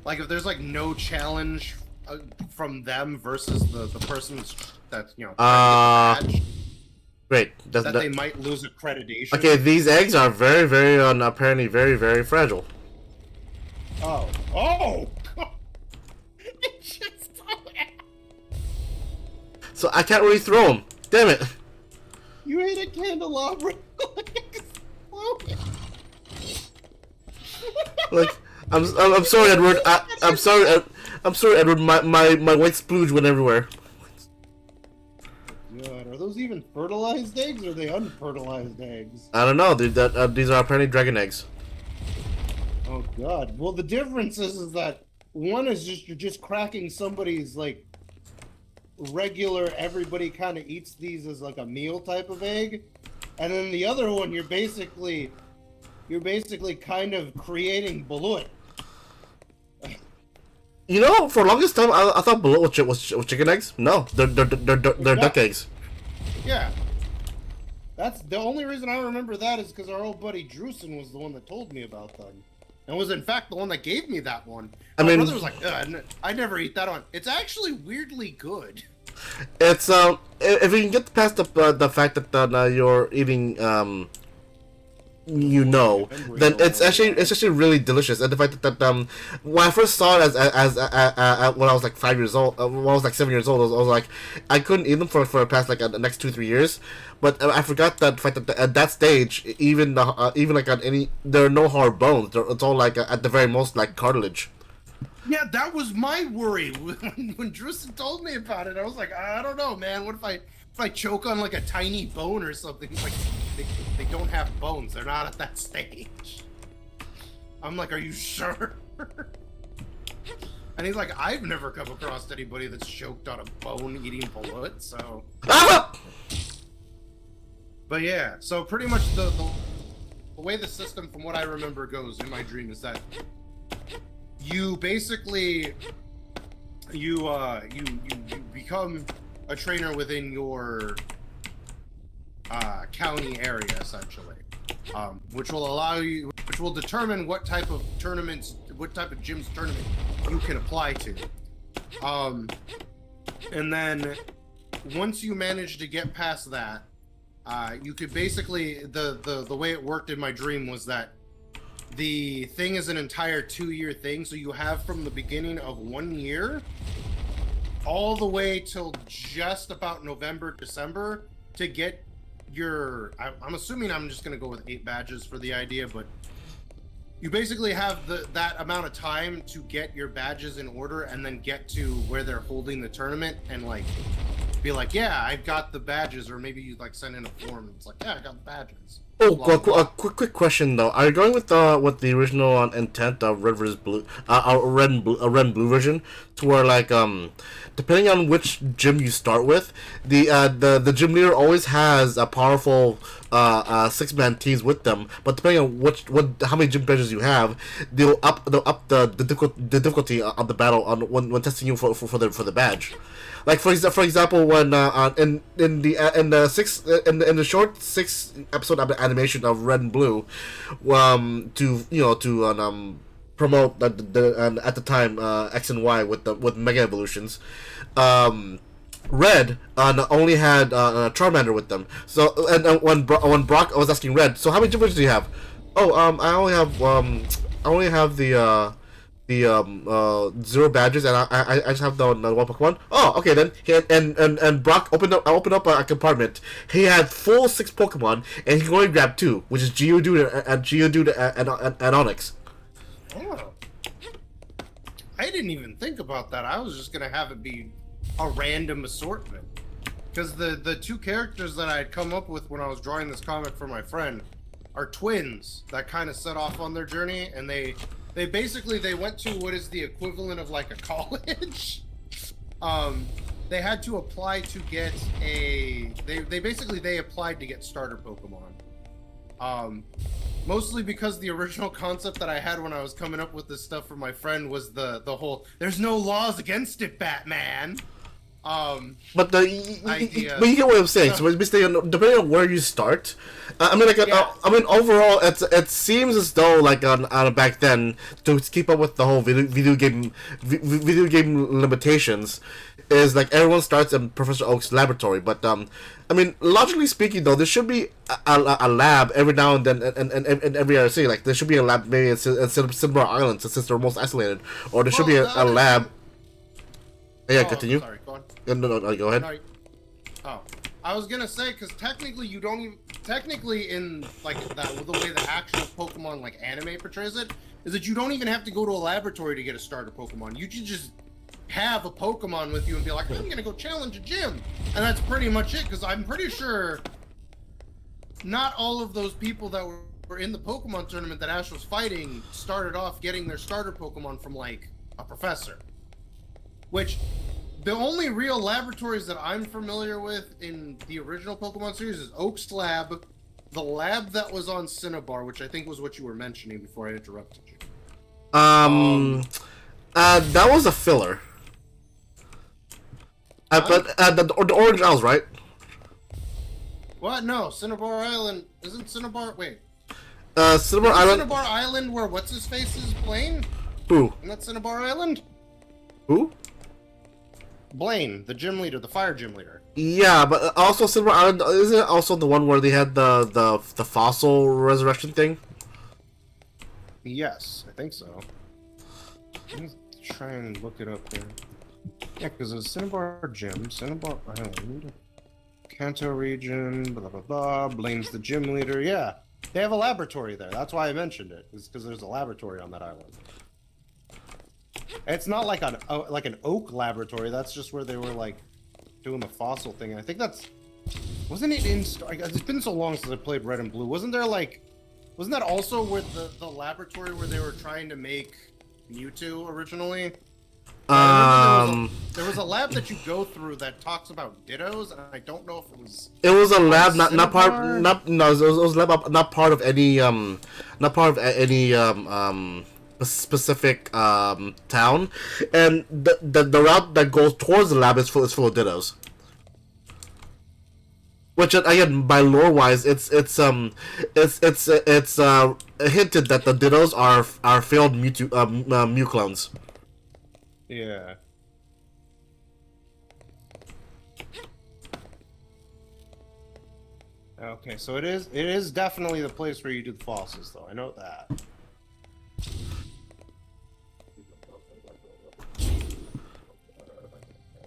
Like, if there's, like, no challenge from them versus the person that's, you know, badge, Wait. they might lose accreditation. Okay, these eggs are very, very, apparently very, very fragile. Oh. Oh! So I can't really throw them. Damn it. You ate a candelabra. Like... I'm sorry, Edward. I'm sorry. I'm sorry, Edward. My white splooge went everywhere. God, are those even fertilized eggs, or are they unfertilized eggs? I don't know. These are apparently dragon eggs. Oh God. Well, the difference is that one is you're just cracking somebody's like regular. Everybody kind of eats these as like a meal type of egg, and then the other one you're basically kind of creating balut. You know, for the longest time, I thought balut was chicken eggs. No, they're duck eggs. Yeah. That's the only reason I remember that is because our old buddy Drewson was the one that told me about them. And was in fact the one that gave me that one. My brother was like, I never eat that one. It's actually weirdly good. It's if you can get past the fact that you're eating then it's actually really delicious. And the fact that when I first saw it as when I was like 5 years old, when I was like 7 years old, I was like, I couldn't eat them for the past like the next 2-3 years, but I forgot that fact that at that stage, even like at any, there are no hard bones. It's all like at the very most like cartilage. Yeah, that was my worry when Drewson told me about it. I was like, I don't know, man. What if I choke on like a tiny bone or something? He's like, they don't have bones. They're not at that stage. I'm like, are you sure? And he's like, I've never come across anybody that's choked on a bone eating balut, so. But yeah, so pretty much the way the system, from what I remember, goes in my dream is that you basically you become a trainer within your county area, essentially, which will determine what type of gym's tournament you can apply to. And then once you manage to get past that, you could basically, the way it worked in my dream was that the thing is an entire 2-year thing, so you have from the beginning of 1 year all the way till just about November, December to get your, I'm assuming I'm just going to go with 8 badges for the idea, but you basically have that amount of time to get your badges in order and then get to where they're holding the tournament and like be like, yeah, I've got the badges, or maybe you like send in a form and it's like, yeah, I got the badges. Oh, quick question though. Are you going with the original intent of red versus blue, red and blue version, to where like depending on which gym you start with, the gym leader always has a powerful 6-man teams with them, but depending on how many gym badges you have, they'll up the difficulty of the battle on when testing you for the badge. Like for example, when in the short 6 episode animation of Red and Blue, to promote the at the time X and Y with Mega Evolutions, Red only had Charmander with them. So and when Brock, I was asking Red, so how many gym badges do you have? Oh, I only have the zero badges, and I just have the one Pokemon. Oh, okay then. And Brock opened up a compartment. He had full 6 Pokemon, and he can only grab 2, which is Geodude and Onyx. Oh. I didn't even think about that. I was just gonna have it be a random assortment. Because the 2 characters that I had come up with when I was drawing this comic for my friend are twins that kind of set off on their journey, and they basically they went to what is the equivalent of like a college. They had to apply to get they applied to get starter Pokemon. Mostly because the original concept that I had when I was coming up with this stuff for my friend was the whole "there's no laws against it, Batman." But but you get what I'm saying. So basically, depending on where you start, I mean, overall, it seems as though like on back then to keep up with the whole video game limitations, is like everyone starts in Professor Oak's laboratory. But I mean, logically speaking, though, there should be a lab every now and then in every other city. Like there should be a lab maybe in Cinnabar Island since they're most isolated, or there should be a lab. Yeah, continue. Sorry, go on. No, go ahead. No, oh, I was gonna say because technically you don't even in like that the way the actual Pokemon like anime portrays it is that you don't even have to go to a laboratory to get a starter Pokemon. You can just have a Pokemon with you and be like, I'm gonna go challenge a gym, and that's pretty much it. Because I'm pretty sure not all of those people that were in the Pokemon tournament that Ash was fighting started off getting their starter Pokemon from like a professor. Which, the only real laboratories that I'm familiar with in the original Pokemon series is Oak's lab, the lab that was on Cinnabar, which I think was what you were mentioning before I interrupted you. That was a filler. But the Orange Isles, right? What? No, Cinnabar Island isn't Cinnabar. Wait. Cinnabar Island. Cinnabar Island, where what's his face is Blaine? Who? Isn't that Cinnabar Island? Who? Blaine, the gym leader, the fire gym leader. Yeah, but also Cinnabar Island, isn't it also the one where they had the fossil resurrection thing? Yes, I think so. Let me try and look it up here. Yeah, because it's Cinnabar Gym, Cinnabar Island, Kanto region, blah blah blah. Blaine's the gym leader. Yeah, they have a laboratory there. That's why I mentioned it. Is because there's a laboratory on that island. It's not like an Oak laboratory. That's just where they were like doing the fossil thing. I think that's wasn't it in? It's been so long since I played Red and Blue. Wasn't that also with the laboratory where they were trying to make Mewtwo originally? There was a lab that you go through that talks about Dittos, and I don't know if it was. It was a lab, not part, not no. It was a lab, not part of any specific town, and the route that goes towards the lab is full of Dittos. Which again, by lore wise, it's hinted that the Dittos are failed Mew clones. Yeah. Okay, so it is definitely the place where you do the fossils, though. I know that.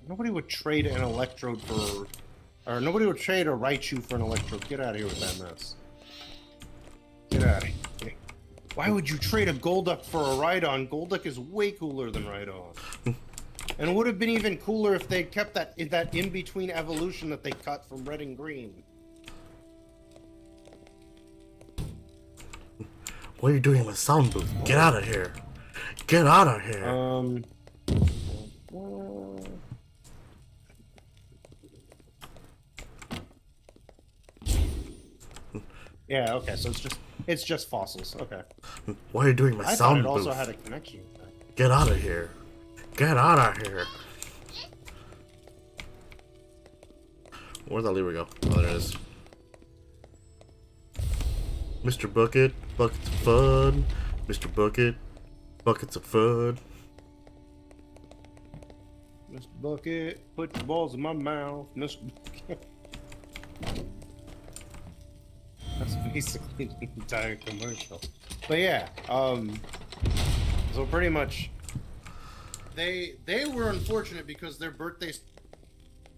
Nobody would trade an Electrode for, or nobody would trade a Raichu for an Electrode. Get out of here with that mess. Get out of here. Why would you trade a Golduck for a Rhydon? Golduck is way cooler than Rhydon. And it would have been even cooler if they kept that in-between evolution that they cut from Red and Green. What are you doing in my sound booth? Get out of here. Get out of here. Yeah, okay, so it's just fossils. Okay. What are you doing in my sound booth? I thought it also had a connection with that. Get out of here. Get out of here. Where'd that lever go? Oh, there it is. Mr. Bucket, buckets of fun. Mr. Bucket, buckets of fun. Mr. Bucket, put your balls in my mouth. Mr. Bucket. That's basically the entire commercial. But yeah, so So pretty much, they were unfortunate because their birthday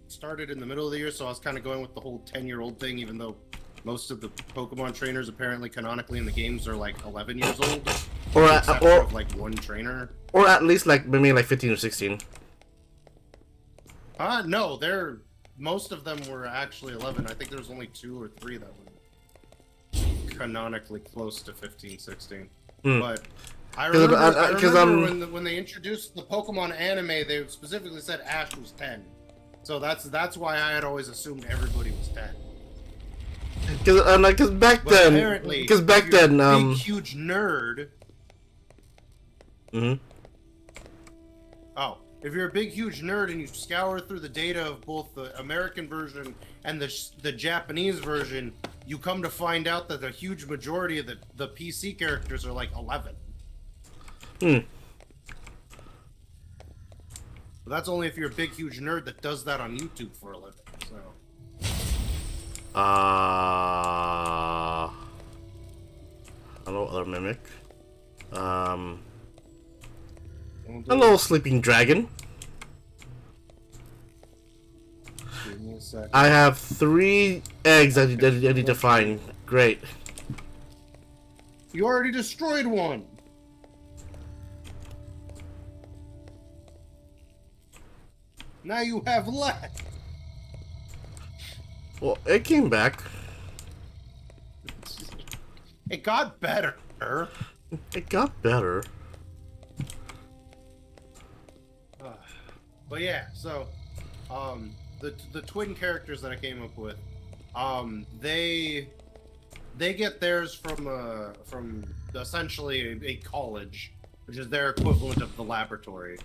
started in the middle of the year, so I was kind of going with the whole 10-year-old thing, even though most of the Pokemon trainers apparently canonically in the games are like 11 years old. Or like one trainer. Or at least like maybe like 15 or 16. No, most of them were actually 11. I think there was only 2 or 3 that were canonically close to 15, 16. But I remember when they introduced the Pokemon anime, they specifically said Ash was 10. So that's why I had always assumed everybody was 10. Because back then, big huge nerd. Oh, if you're a big huge nerd and you scour through the data of both the American version and the Japanese version, you come to find out that the huge majority of the PC characters are like 11. But that's only if you're a big huge nerd that does that on YouTube for a living. So. Hello, other mimic. Hello, sleeping dragon. Give me a second. I have 3 eggs that I need to find. Great. You already destroyed one. Now you have left. Well, it came back. It got better. It got better. But yeah, so the twin characters that I came up with, they get theirs from essentially a college, which is their equivalent of the laboratory,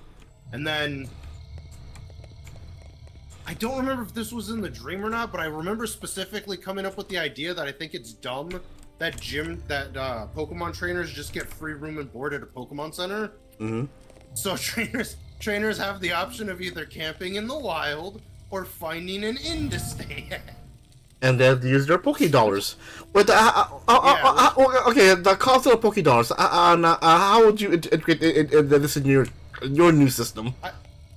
and then. I don't remember if this was in the dream or not, but I remember specifically coming up with the idea that I think it's dumb that Pokemon trainers just get free room and board at a Pokemon Center. So trainers have the option of either camping in the wild or finding an inn to stay at. And then use their Pokédollars. Wait, okay, the concept of Pokédollars. How would you integrate this in your new system?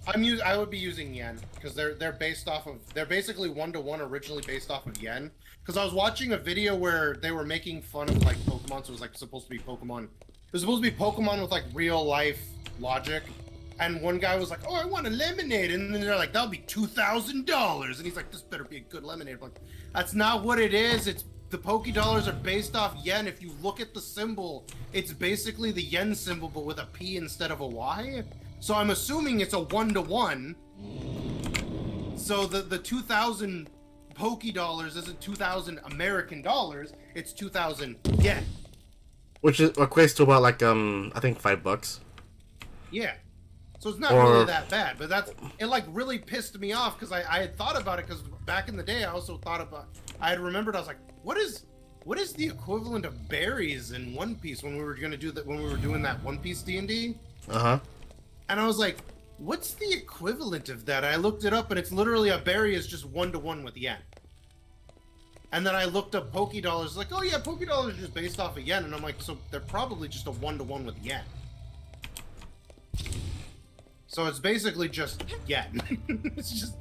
I would be using yen because they're basically 1-to-1 originally based off of yen. Because I was watching a video where they were making fun of like Pokemon, so it was like supposed to be Pokemon. It was supposed to be Pokemon with like real life logic, and one guy was like, "Oh, I want a lemonade," and then they're like, "That'll be $2,000," and he's like, "This better be a good lemonade." I'm like, that's not what it is. It's the Pokédollars are based off yen. If you look at the symbol, it's basically the yen symbol but with a P instead of a Y. So I'm assuming it's a 1-to-1. So the 2,000 Pokédollars isn't 2,000 American dollars. It's 2,000 yen. Which equates to about like I think $5. Yeah. So it's not really that bad, but it like really pissed me off because I had thought about it because back in the day I also thought about I had remembered I was like, what is the equivalent of berries in One Piece when we were gonna do that when we were doing that One Piece D&D? And I was like, what's the equivalent of that? I looked it up, and it's literally a berry is just 1-to-1 with yen. And then I looked up Pokédollars, like, oh yeah, Pokédollars are just based off of yen. And I'm like, so they're probably just a 1-to-1 with yen. So it's basically just yen. It's just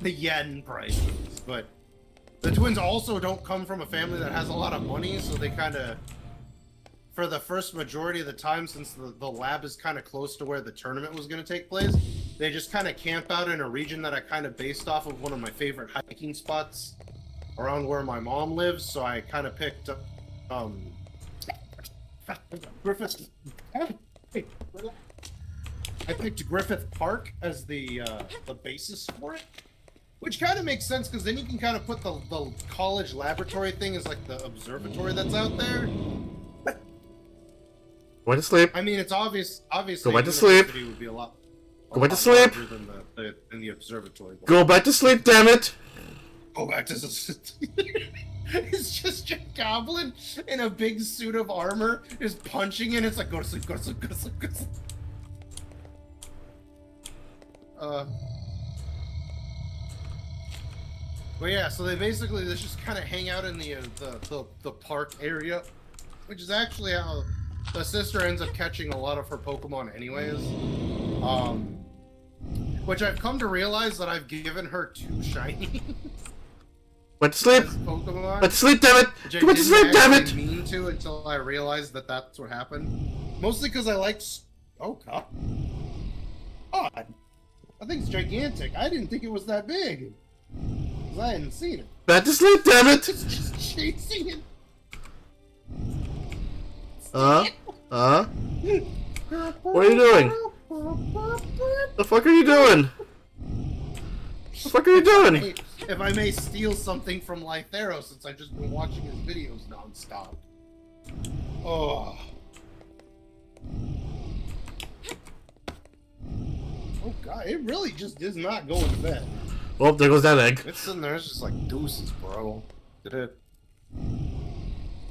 the yen prices. But the twins also don't come from a family that has a lot of money, so they kind of... For the first majority of the time, since the lab is kind of close to where the tournament was going to take place, they just kind of camp out in a region that I kind of based off of one of my favorite hiking spots around where my mom lives. So I kind of picked Griffith. I picked Griffith Park as the basis for it, which kind of makes sense because then you can kind of put the college laboratory thing as like the observatory that's out there. Go back to sleep. I mean, it's obviously. Go back to sleep. Would be a lot Go back to sleep. Than the observatory. Go back to sleep, damn it! Go back to It's just a goblin in a big suit of armor is punching and it's like, go to sleep, go to sleep, go to sleep, go to sleep. But yeah, so they just kind of hang out in the park area, which is actually how the sister ends up catching a lot of her Pokemon anyways. Which I've come to realize that I've given her 2 shiny Went to sleep. Pokemon. Went to sleep, damn it. Which I Went to sleep, didn't damn actually it. mean to until I realized that that's what happened. Mostly because I liked. Oh god. God. That thing's gigantic. I didn't think it was that big. Because I hadn't seen it. Went to sleep, damn it. It's just chasing it. What are you doing? The fuck are you doing? The fuck are you doing? If I may steal something from Lythero, since I've just been watching his videos nonstop. Oh. Oh god, it really just is not going to bed. Oh, there goes that egg. It's sitting there, it's just like deuces, bro. Did it?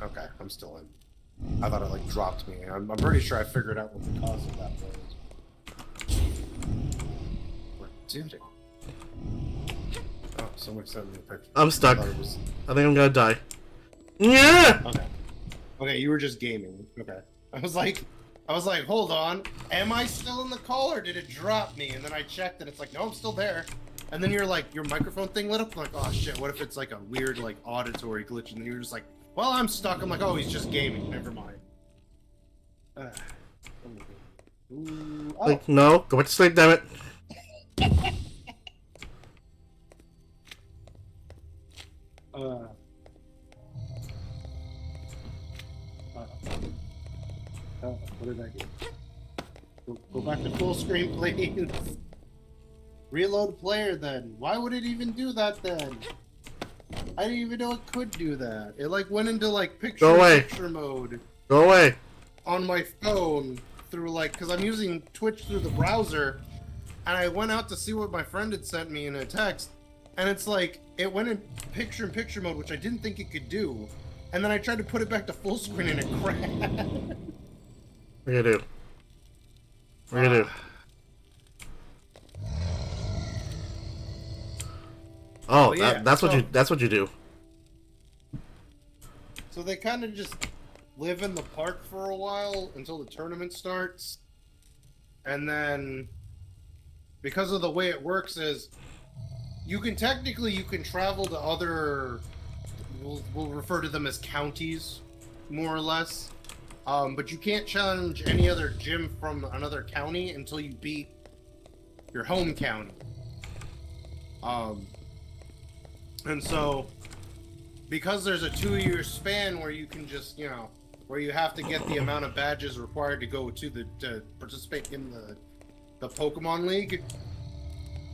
Okay, I'm still in. I thought it like dropped me. I'm pretty sure I figured out what the cause of that was. Where did it? Oh, someone sent me a picture. I'm stuck. I thought it was... I think I'm gonna die. Yeah! Okay. Okay, you were just gaming. Okay. I was like, hold on. Am I still in the call or did it drop me? And then I checked and it's like, no, I'm still there. And then you're like, your microphone thing lit up. I'm like, oh shit, what if it's like a weird like auditory glitch? And then you're just like, well, I'm stuck. I'm like, oh, he's just gaming. Never mind. Ooh, oh. Like, no, go back to sleep, damn it. What did I get? Go back to full screen, please. Reload player then. Why would it even do that then? I didn't even know it could do that. It like went into like picture mode. Go away. On my phone through like, because I'm using Twitch through the browser, and I went out to see what my friend had sent me in a text, and it's like, it went in picture mode, which I didn't think it could do. And then I tried to put it back to full screen and it crashed. What are you gonna do? What are you gonna do? Oh, yeah, that's what you do. So they kind of just live in the park for a while until the tournament starts. And then, because of the way it works is, you can travel to other, we'll refer to them as counties, more or less. But you can't challenge any other gym from another county until you beat your home county. And so, because there's a 2-year span where you can just, where you have to get the amount of badges required to go to participate in the Pokemon League,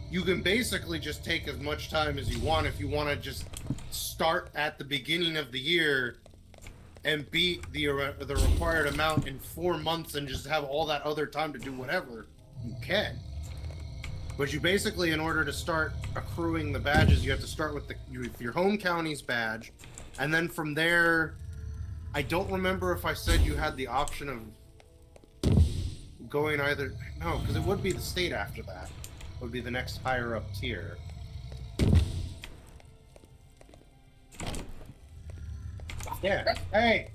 you can basically just take as much time as you want if you want to just start at the beginning of the year and beat the required amount in 4 months and just have all that other time to do whatever you can. But you basically, in order to start accruing the badges, you have to start with your home county's badge, and then from there, I don't remember if I said you had the option of going either. No, because it would be the state after that. It would be the next higher up tier. Yeah. Hey,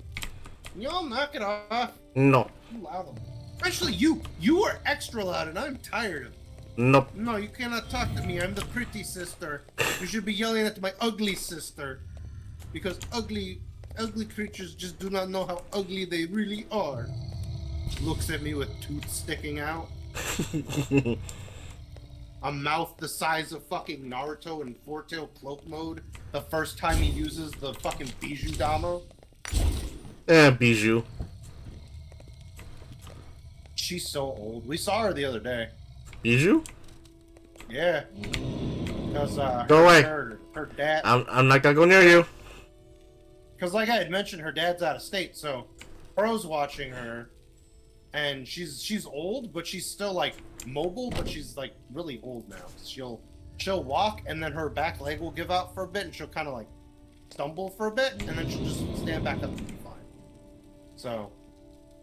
y'all knock it off. No. Too loud. Especially you. You are extra loud, and I'm tired of it. Nope. No, you cannot talk to me. I'm the pretty sister. You should be yelling at my ugly sister. Because ugly creatures just do not know how ugly they really are. Looks at me with tooth sticking out. A mouth the size of fucking Naruto in Four-Tail Cloak mode. The first time he uses the fucking Bijou Damo. Bijou. She's so old. We saw her the other day. Bijou? Yeah. Because Go away. Her dad. I'm not gonna go near you. Because like I had mentioned, her dad's out of state, so Pro's watching her, and she's old, but she's still like mobile, but she's like really old now. She'll walk, and then her back leg will give out for a bit, and she'll kind of like stumble for a bit, and then she'll just stand back up and be fine. So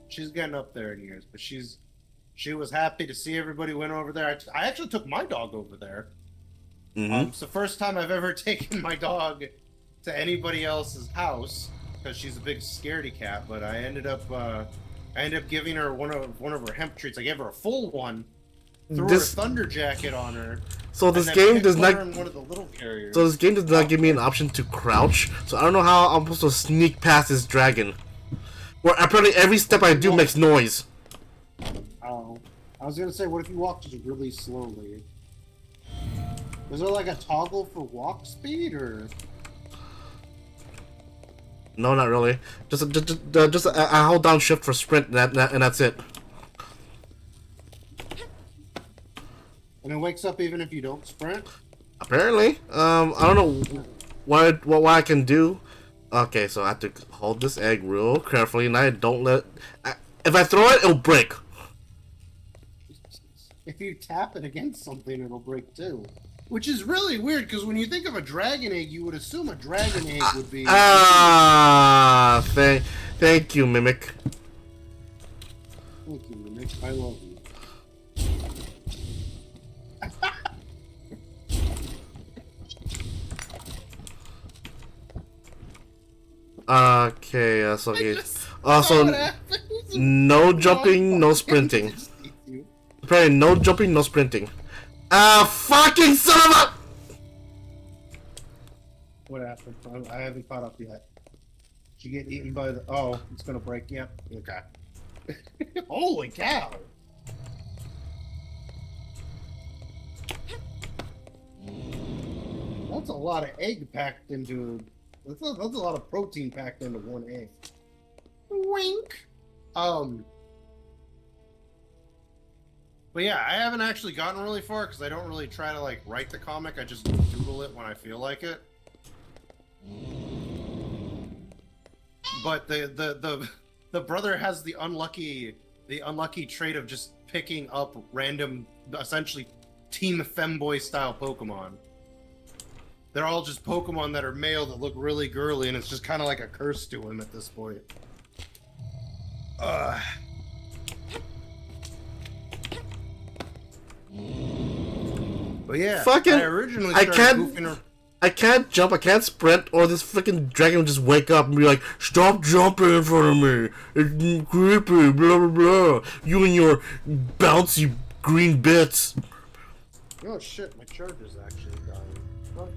she's getting up there in years, but she was happy to see everybody went over there. I actually took my dog over there. Mm-hmm. It's the first time I've ever taken my dog to anybody else's house, because she's a big scaredy cat, but I ended up I ended up giving her one of her hemp treats. I gave her a full one, threw her a This thunder jacket on her. so and this then game picked does her not. in one of the little carriers. So this game does not give me an option to crouch. So I don't know how I'm supposed to sneak past this dragon. Where apparently every step I do makes noise. Oh, I was gonna say, what if you walk just really slowly? Is there like a toggle for walk speed, or? No, not really. Just I hold down shift for sprint, and that's it. And it wakes up even if you don't sprint? Apparently, I don't know what I can do. Okay, so I have to hold this egg real carefully, and I don't let. If I throw it, it'll break. If you tap it against something, it'll break too. Which is really weird, because when you think of a dragon egg, you would assume a dragon egg would be... Thank you, Mimic. Thank you, Mimic. I love you. Okay, that's okay. Just Also, what happens. no jumping, no sprinting. Apparently, no jumping, no sprinting. Fucking son of a... What happened? I haven't caught up yet. Did you get eaten by the... Oh, it's gonna break you. Okay. Holy cow! That's a lot of egg packed into... That's a lot of protein packed into one egg. Wink. But yeah, I haven't actually gotten really far because I don't really try to like write the comic. I just doodle it when I feel like it. But the brother has the unlucky trait of just picking up random, essentially Team Femboy style Pokemon. They're all just Pokemon that are male that look really girly, and it's just kind of like a curse to him at this point. But yeah, Fucking- I originally I started can't- goofing around. I can't jump, I can't sprint, or this freaking dragon will just wake up and be like, "Stop jumping in front of me! It's creepy, blah blah blah. You and your bouncy green bits." Oh shit, my charger's actually dying. What?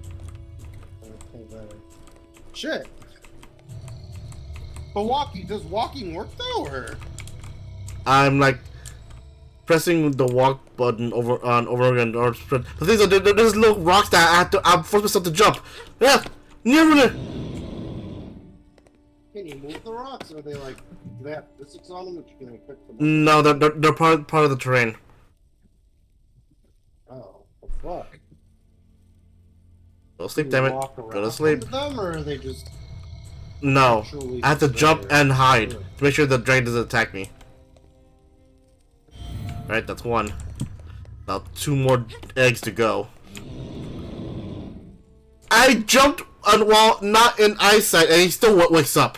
Okay, better. Shit! But does walking work though, or? I'm like pressing the walk button over again or sprint. The thing is, there's little rocks that I'm forced myself to jump. Yeah, never. Can you move the rocks? Or are they like, do they have physics on them that you can pick them up? No, they're part of the terrain. Oh, well, fuck. Go to sleep, You damn it. walk Go to around sleep. with them, or are they just No, actually I have to jump there? and hide to make sure the dragon doesn't attack me. Right, that's one. Now 2 more eggs to go. I jumped while not in eyesight, and he still wakes up.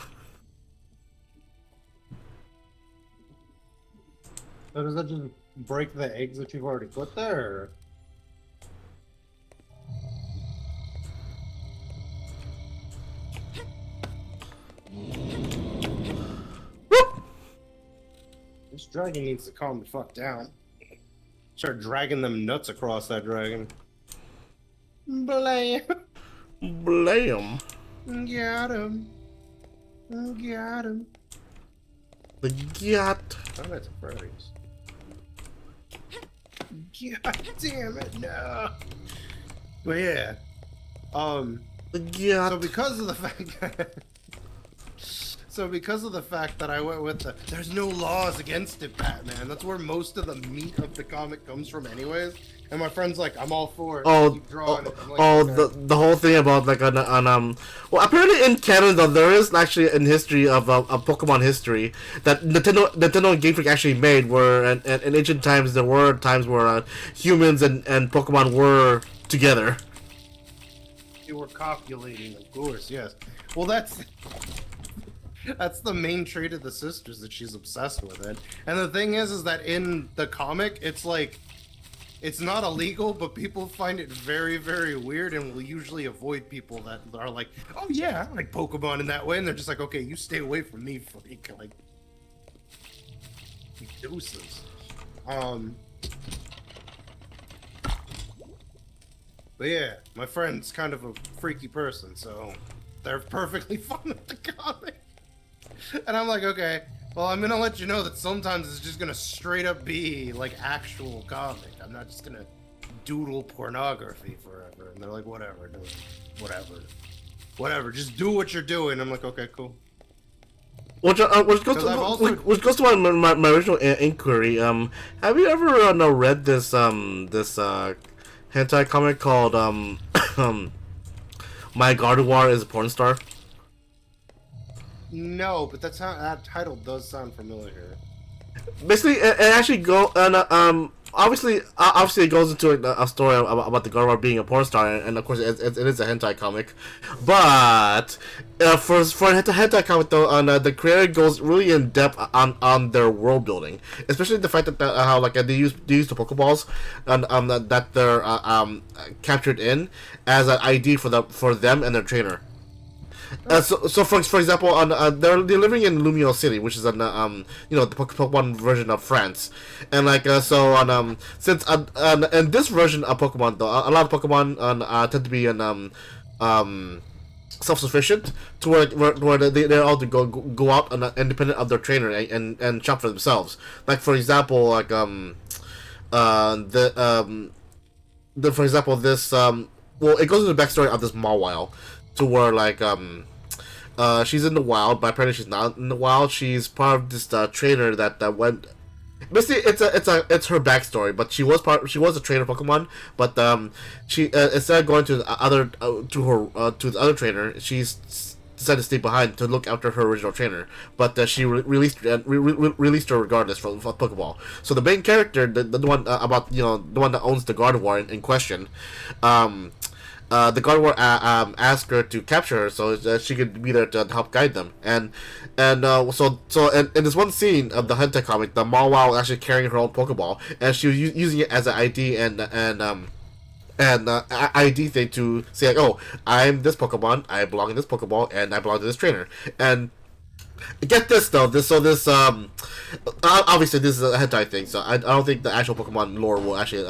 So does that just break the eggs that you've already put there? Or? Whoop! This dragon needs to calm the fuck down. Start dragging them nuts across that dragon. Blam! Blam. Got him. Got him. The yacht. Oh, that's a phrase. God damn it, no. But yeah. The yacht. So because of the fact that I went with there's no laws against it, Batman. That's where most of the meat of the comic comes from anyways. And my friend's like, I'm all for it. Oh, Keep drawing it. I'm like, okay. the whole thing about like on well, apparently in Canada there is actually in history of a Pokemon history that Nintendo and Game Freak actually made, where and in ancient times there were times where humans and Pokemon were together. You were copulating, of course, yes. Well, that's the main trait of the sisters, that she's obsessed with it. And the thing is that in the comic, it's like, it's not illegal, but people find it very, very weird and will usually avoid people that are like, oh yeah, I like Pokemon in that way. And they're just like, okay, you stay away from me, freak. Like, Deuces. But yeah, my friend's kind of a freaky person, so they're perfectly fine with the comic. And I'm like, okay, well, I'm gonna let you know that sometimes it's just gonna straight up be like actual comic. I'm not just gonna doodle pornography forever. And they're like, whatever, dude, whatever, just do what you're doing. I'm like, okay, cool. Which goes to my original inquiry. Have you ever read this hentai comic called My Gardevoir is a Porn Star? No, but that title does sound familiar. Basically, it actually obviously it goes into a story about the Gardevoir being a porn star, and of course it is a hentai comic. But for a hentai comic though, the creator goes really in depth on their world building, especially the fact that how like they use the Pokeballs and that they're captured in as an ID for them and their trainer. So for example, they're living in Lumio City, which is the Pokemon version of France, and like since and this version of Pokemon though, a lot of Pokemon tend to be self-sufficient to where they're all to go out and independent of their trainer and shop for themselves. Like for example, like for example this well, it goes into the backstory of this Mawile. To where like she's in the wild, but apparently she's not in the wild. She's part of this trainer that went. Basically, it's her backstory. But she was a trainer Pokemon. But she instead of going to the other to the other trainer, she's decided to stay behind to look after her original trainer. But she released her regardless from Pokeball. So the main character, the one about the one that owns the Gardevoir in question, the Gardevoir asked her to capture her so that she could be there to help guide them. And so in this one scene of the hentai comic, the Mawile was actually carrying her own Pokeball, and she was using it as an ID and ID thing to say like, oh, I'm this Pokemon, I belong in this Pokeball, and I belong to this trainer. And get this though, obviously this is a hentai thing, so I don't think the actual Pokemon lore will actually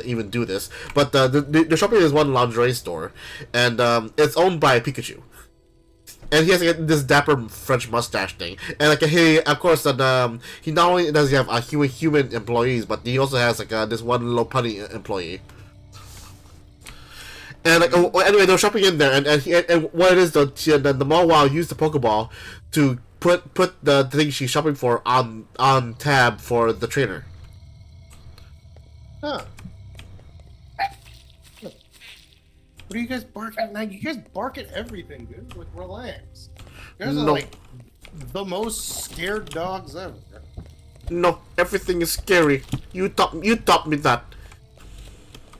even do this. But the shop is one lingerie store, and it's owned by Pikachu, and he has like, this dapper French mustache thing, and like he of course he not only does he have human employees, but he also has like this one little punny employee. And like anyway, they're shopping in there, and what it is the Mawile used the Pokeball to put the thing she's shopping for on tab for the trainer. Huh. What are you guys barking at now? You guys bark at everything, dude. Like, relax. You guys are like the most scared dogs ever. No, everything is scary. You taught me that.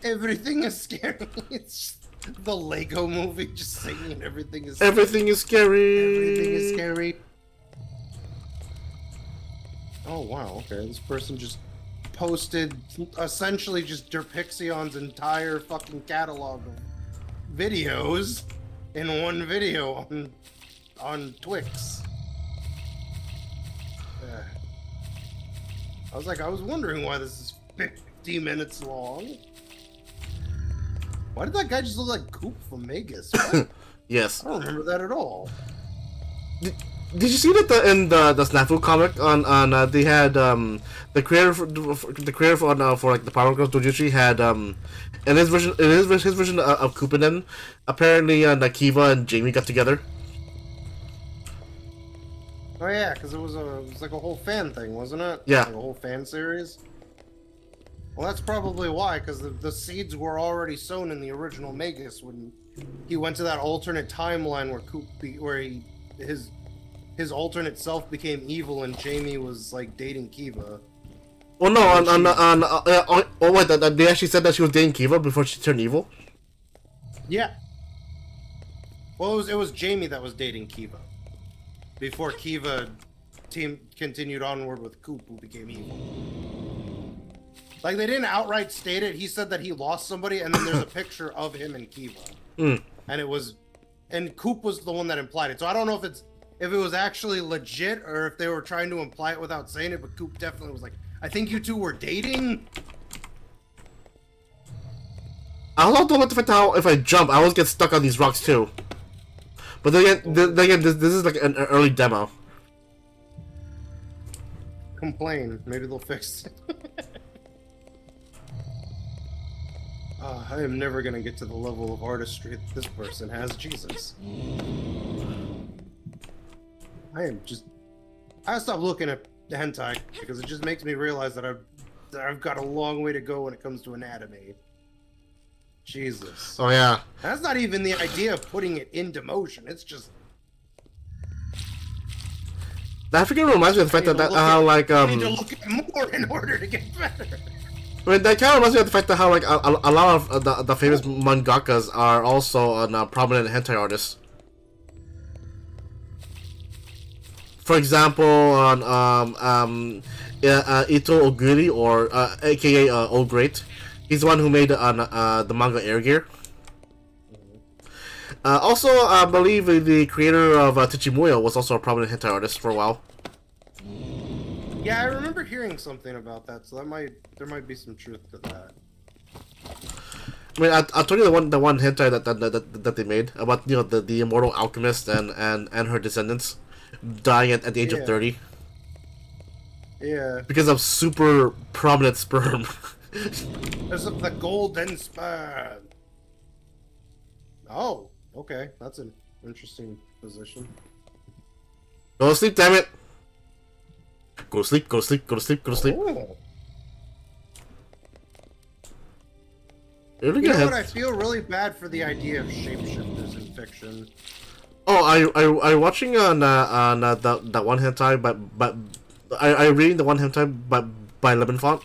Everything is scary. It's the Lego movie just singing everything is Everything is scary. Everything is scary. Oh wow, okay. This person just posted essentially just Derpixion's entire fucking catalog of videos in one video on Twix. I was wondering why this is 50 minutes long. Why did that guy just look like Coop from Vegas? Yes. I don't remember that at all. Did you see that in the Snafu comic on they had the creator for like the Power Girls Dojutsu had in his version of Kupanen, apparently Nakiva and Jamie got together. Oh yeah, because it was like a whole fan thing, wasn't it? Yeah. Like a whole fan series. Well, that's probably why, because the seeds were already sown in the original Magus when he went to that alternate timeline where his alternate self became evil and Jamie was like dating Kiva. Well, no, wait, they actually said that she was dating Kiva before she turned evil. Yeah. Well, it was Jamie that was dating Kiva before Kiva continued onward with Coop, who became evil. Like, they didn't outright state it. He said that he lost somebody, and then there's a picture of him and Kiva. And Coop was the one that implied it. So I don't know if it was actually legit or if they were trying to imply it without saying it, but Coop definitely was like, I think you two were dating. I also don't like the fact how if I jump, I always get stuck on these rocks too. But then again, this is like an early demo. Complain. Maybe they'll fix it. I am never gonna get to the level of artistry that this person has. Jesus. I stopped looking at the hentai because it just makes me realize that I've got a long way to go when it comes to anatomy. Jesus. Oh yeah. That's not even the idea of putting it into motion. It's just. That freaking reminds me of the fact that how like I need to look at more in order to get better. I mean, that kind of reminds me of the fact that how like a lot of the famous mangakas are also prominent hentai artists. For example, on Ito Oguri, or aka Old Great, he's the one who made the manga Air Gear. Also, I believe the creator of Tichimuyo was also a prominent hentai artist for a while. Yeah, I remember hearing something about that, so there might be some truth to that. I mean, I told you the one hentai that they made about the immortal alchemist and her descendants dying at the age of 30. Yeah. Because of super prominent sperm. There's the golden sperm. Oh, okay, that's an interesting position. Go to sleep, damn it! Go to sleep, go to sleep, go to sleep, go to sleep. Oh. You You know what? I feel really bad for the idea of shapeshifters in fiction. Oh, are you watching on that one hentai but are you reading the one hentai by Lemon Font?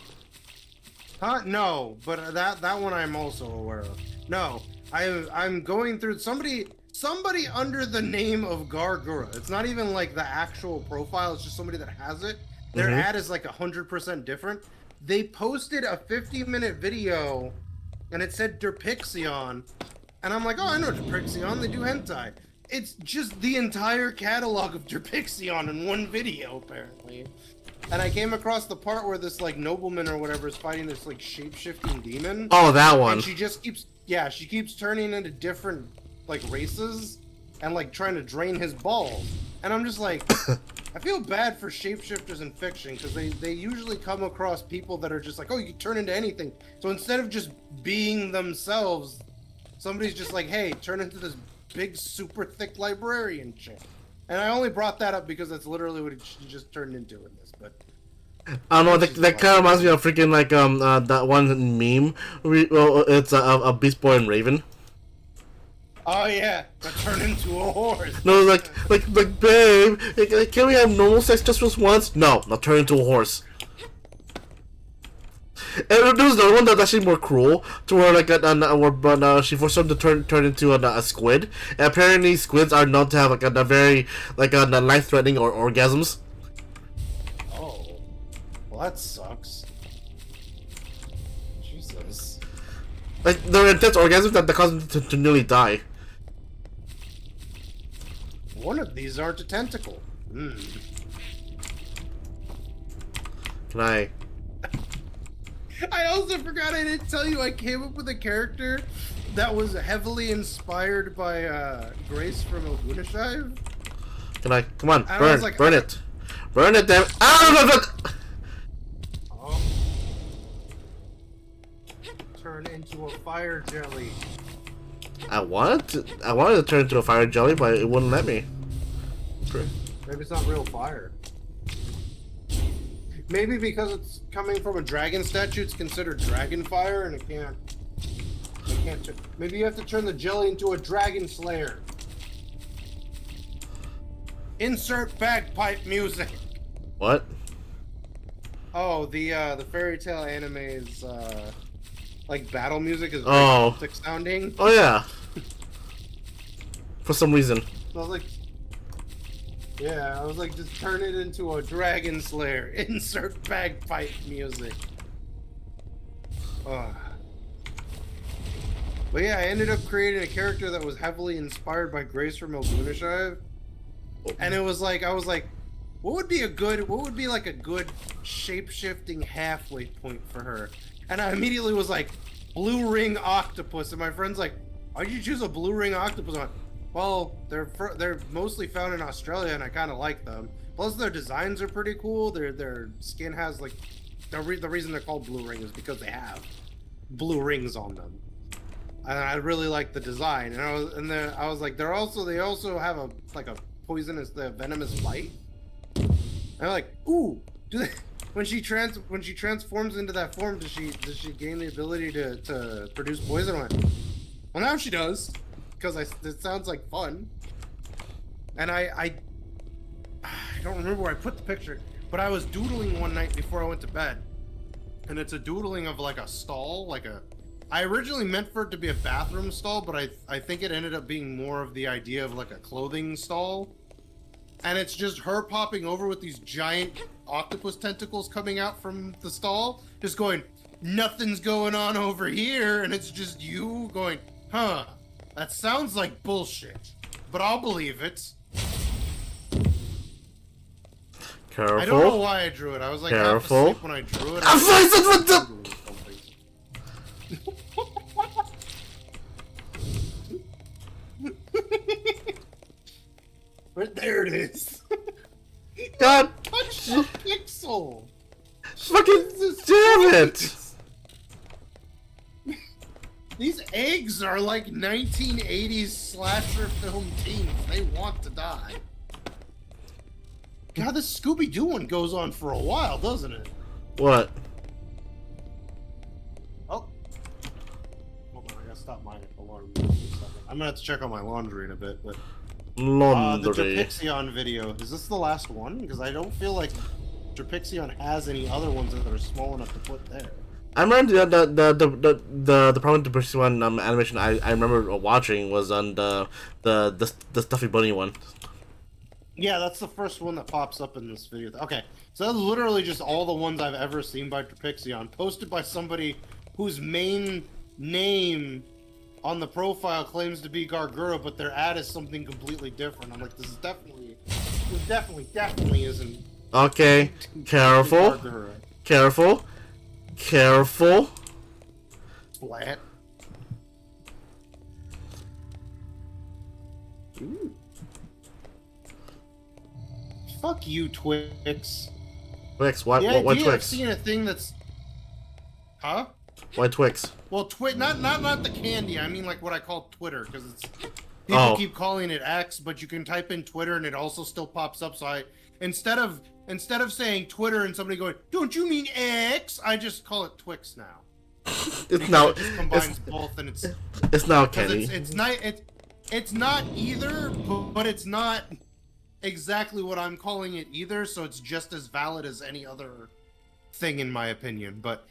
Huh? No, but that one I'm also aware of. No, I'm going through somebody under the name of Gargura. It's not even like the actual profile. It's just somebody that has it. Their ad is like 100% different. They posted a 50-minute video, and it said Derpixion, and I'm like, oh, I know Derpixion. They do hentai. It's just the entire catalog of Derpixion in one video, apparently. And I came across the part where this like nobleman or whatever is fighting this like shape-shifting demon. Oh, that one. And she just keeps turning into different like races and like trying to drain his balls. And I'm just like, I feel bad for shapeshifters in fiction because they usually come across people that are just like, oh, you can turn into anything. So instead of just being themselves, somebody's just like, hey, turn into this big super thick librarian chick. And I only brought that up because that's literally what she just turned into in this. But I don't know. That kind of reminds me of freaking like that one meme. Well, it's a Beast Boy and Raven. oh yeah, I turn into a horse. No, like babe, can we have normal sex just once? No, not turn into a horse. And there was another one that's actually more cruel, to where like where she forced him to turn into a squid. And apparently, squids are known to have like a very life-threatening or orgasms. Oh, well that sucks. Jesus. Like they're intense orgasms that cause them to nearly die. One of these aren't a tentacle. Can I? I also forgot I didn't tell you I came up with a character that was heavily inspired by Grace from Ogunashive. Can I? Come on, I burn, was like, burn it, burn it, damn it! Ah! Oh. Turn into a fire jelly. I wanted to turn into a fire jelly, but it wouldn't let me. Maybe it's not real fire. Maybe because it's coming from a dragon statue, it's considered dragon fire, and it can't. Maybe you have to turn the jelly into a dragon slayer. Insert bagpipe music. What? Oh, the fairy tale anime's like battle music is very Oh. Celtic sounding. Oh yeah. For some reason. I was like, just turn it into a dragon slayer. Insert bagpipe music. But yeah, I ended up creating a character that was heavily inspired by Grace from Ogunashive. And it was like, I was like, what would be like a good shape-shifting halfway point for her? And I immediately was like, blue ring octopus. And my friend's like, why'd you choose a blue ring octopus? I'm like, well, they're mostly found in Australia, and I kind of like them. Plus, their designs are pretty cool. Their skin has like the reason they're called blue ring is because they have blue rings on them, and I really like the design. And I was like, they also have a venomous bite. And I'm like, ooh, when she transforms into that form, does she gain the ability to produce poison? I went, well, now she does. Because it sounds like fun, and I don't remember where I put the picture, but I was doodling one night before I went to bed, and it's a doodling of like a stall, I originally meant for it to be a bathroom stall, but I think it ended up being more of the idea of like a clothing stall, and it's just her popping over with these giant octopus tentacles coming out from the stall, just going, nothing's going on over here, and it's just you going, huh. That sounds like bullshit, but I'll believe it. Careful. I don't know why I drew it. I was like Careful. half asleep when I drew it. But there it is. God, Touch the pixel. fucking damn it! These eggs are like 1980s slasher film teens. They want to die. God, this Scooby-Doo one goes on for a while, doesn't it? What? Oh. Hold on, I gotta stop my alarm for a second. I'm gonna have to check on my laundry in a bit, but... the Laundry. Drapixion video. Is this the last one? Because I don't feel like Drapixion has any other ones that are small enough to put there. I remember the problem with the first one animation I remember watching was on the stuffy bunny one. Yeah, that's the first one that pops up in this video. Okay, so that's literally just all the ones I've ever seen by Drapixion, posted by somebody whose main name on the profile claims to be Gargura, but their ad is something completely different. I'm like, this definitely isn't. Okay, careful, Gargura. careful. Careful. Flat. Ooh. Fuck you, Twix. Twix, why Why Twix? I've seen a thing that's... Huh? Why Twix? Well, not the candy. I mean, like what I call Twitter, because it's people keep calling it X, but you can type in Twitter and it also still pops up. So I instead of saying Twitter and somebody going, "Don't you mean X?" I just call it Twix now. It's now. It just combines both, and It's now Kenny. It's not either, but it's not exactly what I'm calling it either. So it's just as valid as any other thing, in my opinion. But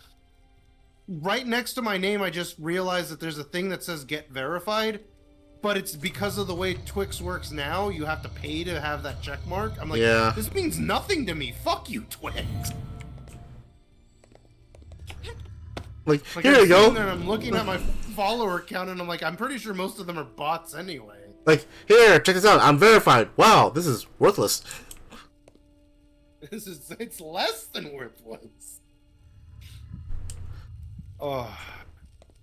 right next to my name, I just realized that there's a thing that says "Get Verified," but it's because of the way Twix works now. You have to pay to have that check mark. I'm like, Yeah. This means nothing to me. Fuck you, Twix. Like Like, here I'm you go. sitting there and I'm looking at my follower count, and I'm like, I'm pretty sure most of them are bots anyway. Like here, check this out. I'm verified. Wow, this is worthless. It's less than worthless. Oh.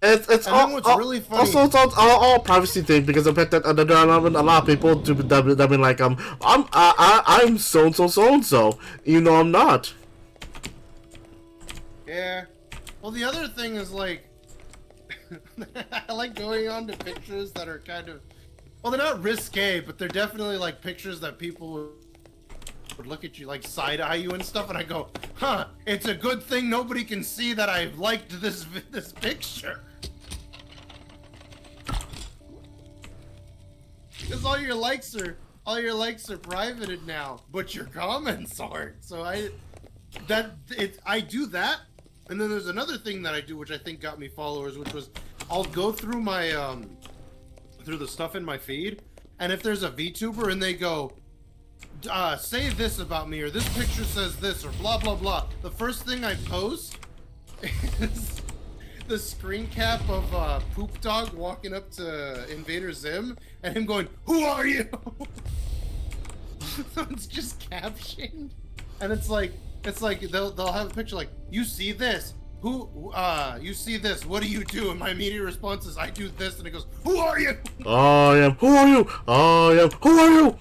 It's And all, then what's all- really funny- Also, it's all privacy thing because of the fact that there are a lot of people that been like I'm so and so. You know I'm not. Yeah. Well, the other thing is like, I like going on to pictures that are kind of, well, they're not risque, but they're definitely like pictures that people would look at you like side-eye you and stuff, and I go, huh, it's a good thing nobody can see that I've liked this picture. Because all your likes are privated now, but your comments aren't. So I do that, and then there's another thing that I do, which I think got me followers, which was I'll go through my through the stuff in my feed, and if there's a VTuber and they go, say this about me, or this picture says this, or blah blah blah, the first thing I post is the screen cap of Poop Dog walking up to Invader Zim and him going, "Who are you?" So it's just captioned, and it's like they'll have a picture like, you see this, you see this, what do you do? And my immediate response is, I do this, and it goes, who are you? I am. Who are you? I am. Who are you?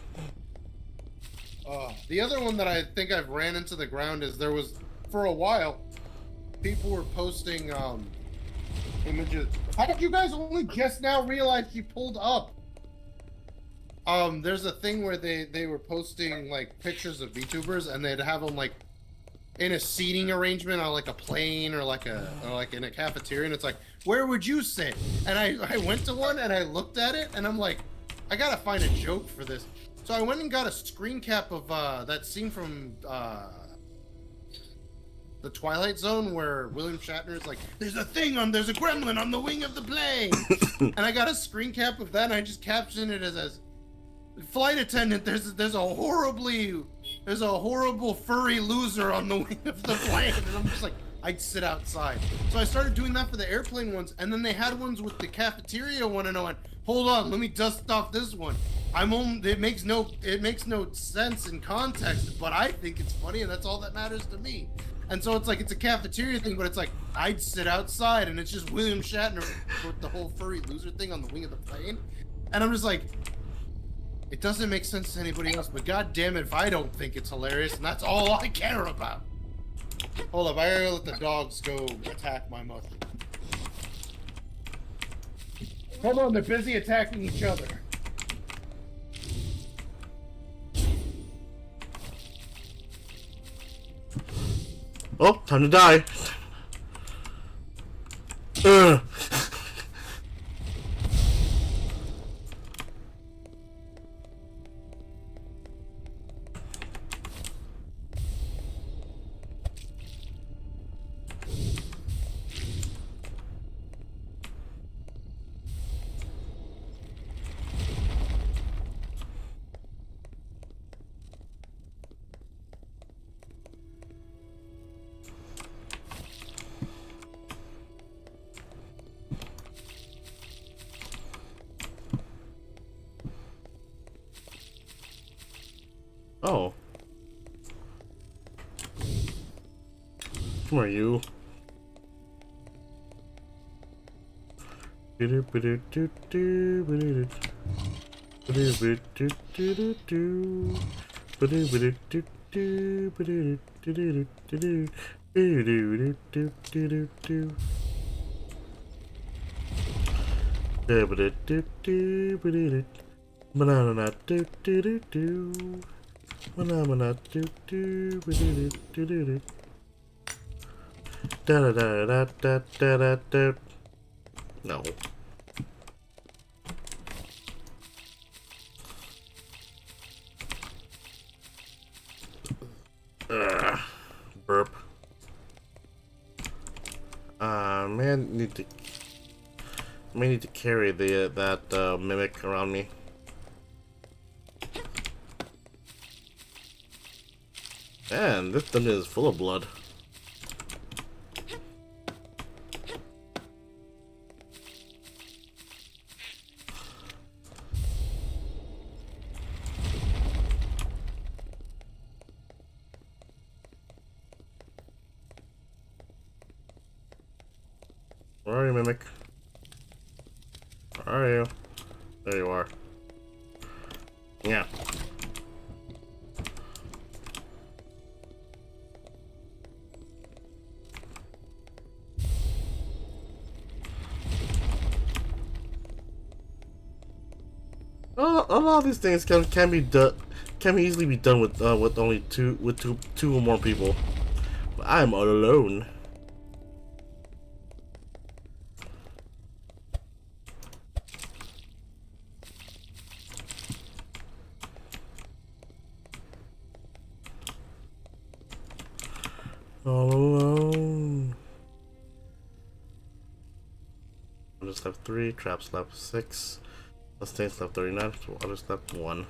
The other one that I think I've ran into the ground is there was, for a while, people were posting images. How did you guys only just now realize she pulled up? There's a thing where they were posting like pictures of VTubers, and they'd have them like in a seating arrangement on like a plane or like in a cafeteria, and it's like, where would you sit? And I went to one and I looked at it, and I'm like, I gotta find a joke for this. So I went and got a screen cap of that scene from the Twilight Zone where William Shatner is like, there's a gremlin on the wing of the plane. And I got a screen cap of that, and I just captioned it as flight attendant, there's a horrible furry loser on the wing of the plane. And I'm just like, I'd sit outside. So I started doing that for the airplane ones, and then they had ones with the cafeteria one, and I went, hold on, let me dust off this one. It makes no sense in context, but I think it's funny, and that's all that matters to me. And so it's like, it's a cafeteria thing, but it's like, I'd sit outside, and it's just William Shatner with the whole furry loser thing on the wing of the plane. And I'm just like, it doesn't make sense to anybody else, but god damn it if I don't think it's hilarious, and that's all I care about. Hold up, I gotta let the dogs go attack my mushroom. Hold on, they're busy attacking each other. Oh, time to die. Ugh. Oh. Who are you? Banana do do do do. Banana do do do do do. Da da da da da da da. No. Burp. May need to carry that mimic around me. Man, this thing is full of blood. Where are you, Mimic? Where are you? There you are. Yeah. A lot of these things can be easily be done with only two or more people. But I'm all alone. All alone. I just have 3, traps left 6. Stains left 39, so others left 1.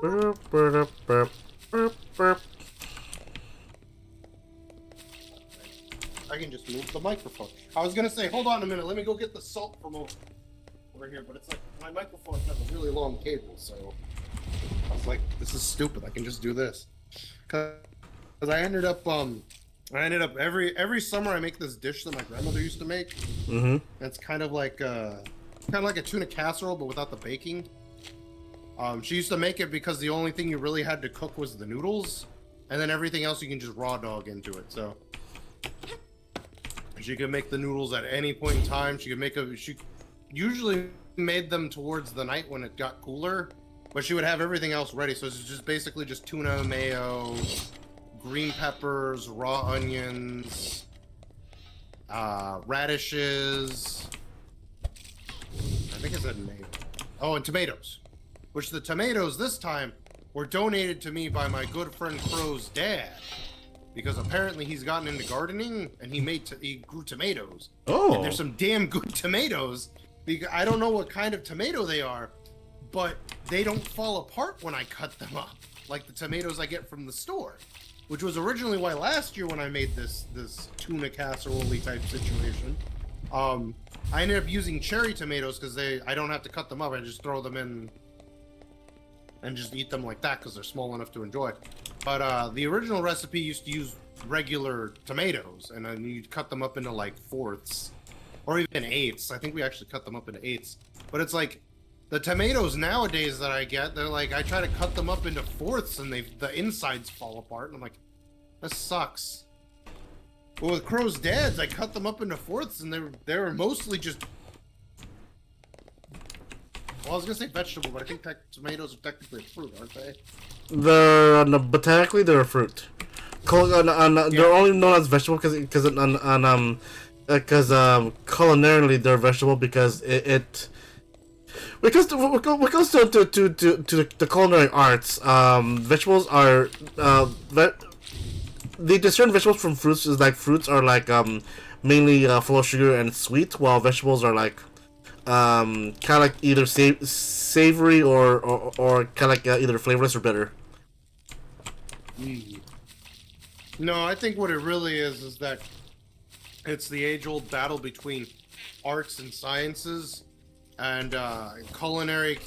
Burp, burp, burp, burp, burp. I can just move the microphone. I was gonna say, hold on a minute, let me go get the salt from over here, but it's like my microphone has a really long cable, so I was like, this is stupid. I can just do this. Cause I ended up every summer I make this dish that my grandmother used to make. Mm-hmm. It's kind of like a tuna casserole, but without the baking. She used to make it because the only thing you really had to cook was the noodles, and then everything else you can just raw dog into it. So she could make the noodles at any point in time. She usually made them towards the night when it got cooler, but she would have everything else ready. So it's just basically just tuna, mayo, green peppers, raw onions, radishes. I think I said mayo. Oh, and tomatoes. Which the tomatoes this time were donated to me by my good friend Crow's dad. Because apparently he's gotten into gardening and he grew tomatoes. Oh. And there's some damn good tomatoes. Because I don't know what kind of tomato they are, but they don't fall apart when I cut them up, like the tomatoes I get from the store. Which was originally why last year when I made this tuna casserole type situation, I ended up using cherry tomatoes because I don't have to cut them up. I just throw them in and just eat them like that because they're small enough to enjoy. But the original recipe used to use regular tomatoes, and then you'd cut them up into like fourths or even eighths. I think we actually cut them up into eighths. But it's like the tomatoes nowadays that I get, they're like, I try to cut them up into fourths and the insides fall apart, and I'm like, this sucks. Well, with Crow's dad's, I cut them up into fourths, and they were mostly just. Well, I was gonna say vegetable, but I think tomatoes are technically a fruit, aren't they? Botanically, they're a fruit. They're only known as vegetable because culinarily they're vegetable because when it comes to the culinary arts, vegetables are they discern vegetables from fruits is like fruits are like mainly full of sugar and sweet, while vegetables are like kind of like either savory or kind of like either flavorless or bitter. No, I think what it really is that it's the age-old battle between arts and sciences, and the culinary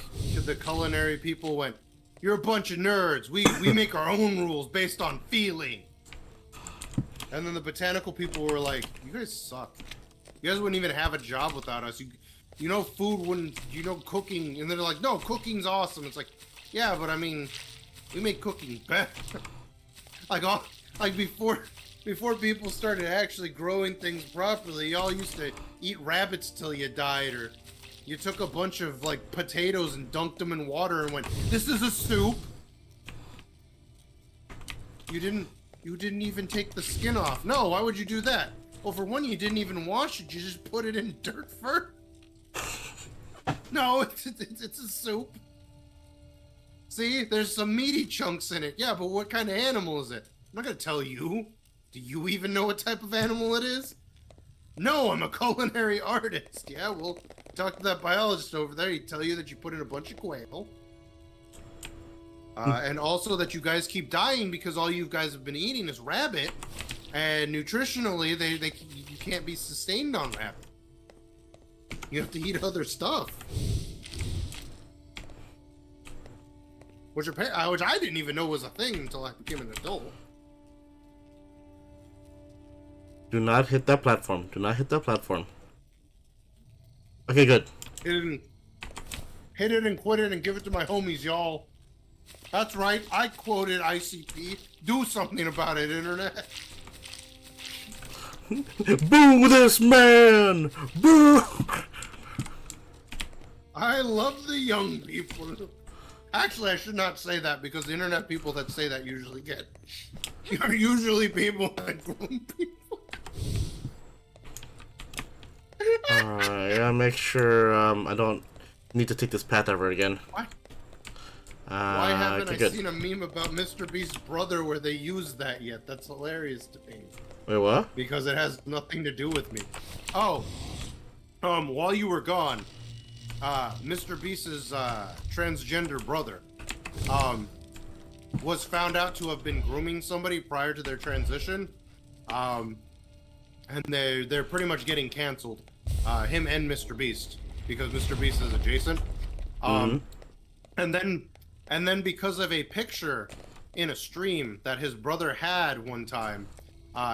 people went, "You're a bunch of nerds. We make our own rules based on feeling." And then the botanical people were like, "You guys suck. You guys wouldn't even have a job without us. You know, food wouldn't. You know, cooking." And they're like, "No, cooking's awesome." It's like, yeah, but I mean, we make cooking better. like before people started actually growing things properly, y'all used to eat rabbits till you died, or you took a bunch of like potatoes and dunked them in water and went, "This is a soup." You didn't even take the skin off. No, why would you do that? Well, for one, you didn't even wash it. You just put it in dirt first. No, it's a soup. See, there's some meaty chunks in it. Yeah, but what kind of animal is it? I'm not gonna tell you. Do you even know what type of animal it is? No, I'm a culinary artist. Yeah, well, talk to that biologist over there. He'd tell you that you put in a bunch of quail. And also that you guys keep dying because all you guys have been eating is rabbit. And nutritionally, you can't be sustained on rabbit. You have to eat other stuff. Which I didn't even know was a thing until I became an adult. Do not hit that platform. Do not hit that platform. Okay, good. Hit it and quit it and give it to my homies, y'all. That's right. I quoted ICP. Do something about it, internet. Boo this man! Boo! I love the young people. Actually, I should not say that because the internet people that say that usually are usually people that grown people. Alright, I gotta make sure I don't need to take this path ever again. What? Why haven't okay, I seen a meme about Mr. Beast's brother where they used that yet? That's hilarious to me. Wait, what? Because it has nothing to do with me. Oh, while you were gone, Mr. Beast's transgender brother was found out to have been grooming somebody prior to their transition. And they're pretty much getting canceled. Him and Mr. Beast, because Mr. Beast is adjacent. And then because of a picture in a stream that his brother had one time,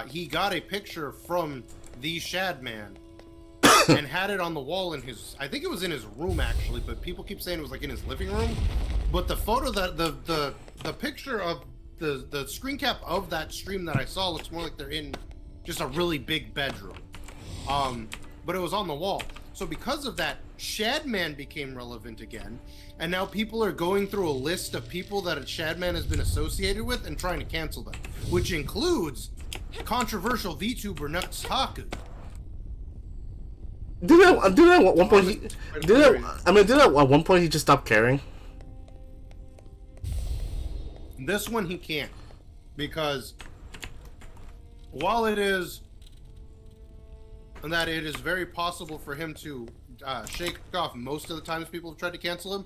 he got a picture from the Shadman and had it on the wall in his, I think it was in his room actually, but people keep saying it was like in his living room. But the photo that the picture of the screen cap of that stream that I saw looks more like they're in just a really big bedroom. But it was on the wall. So because of that, Shadman became relevant again, and now people are going through a list of people that Shadman has been associated with and trying to cancel them, which includes controversial VTuber Nuxtaku. Did at one point? Did at one point he just stopped caring? This one he can't, because while it is that it is very possible for him to shake off most of the times people have tried to cancel him,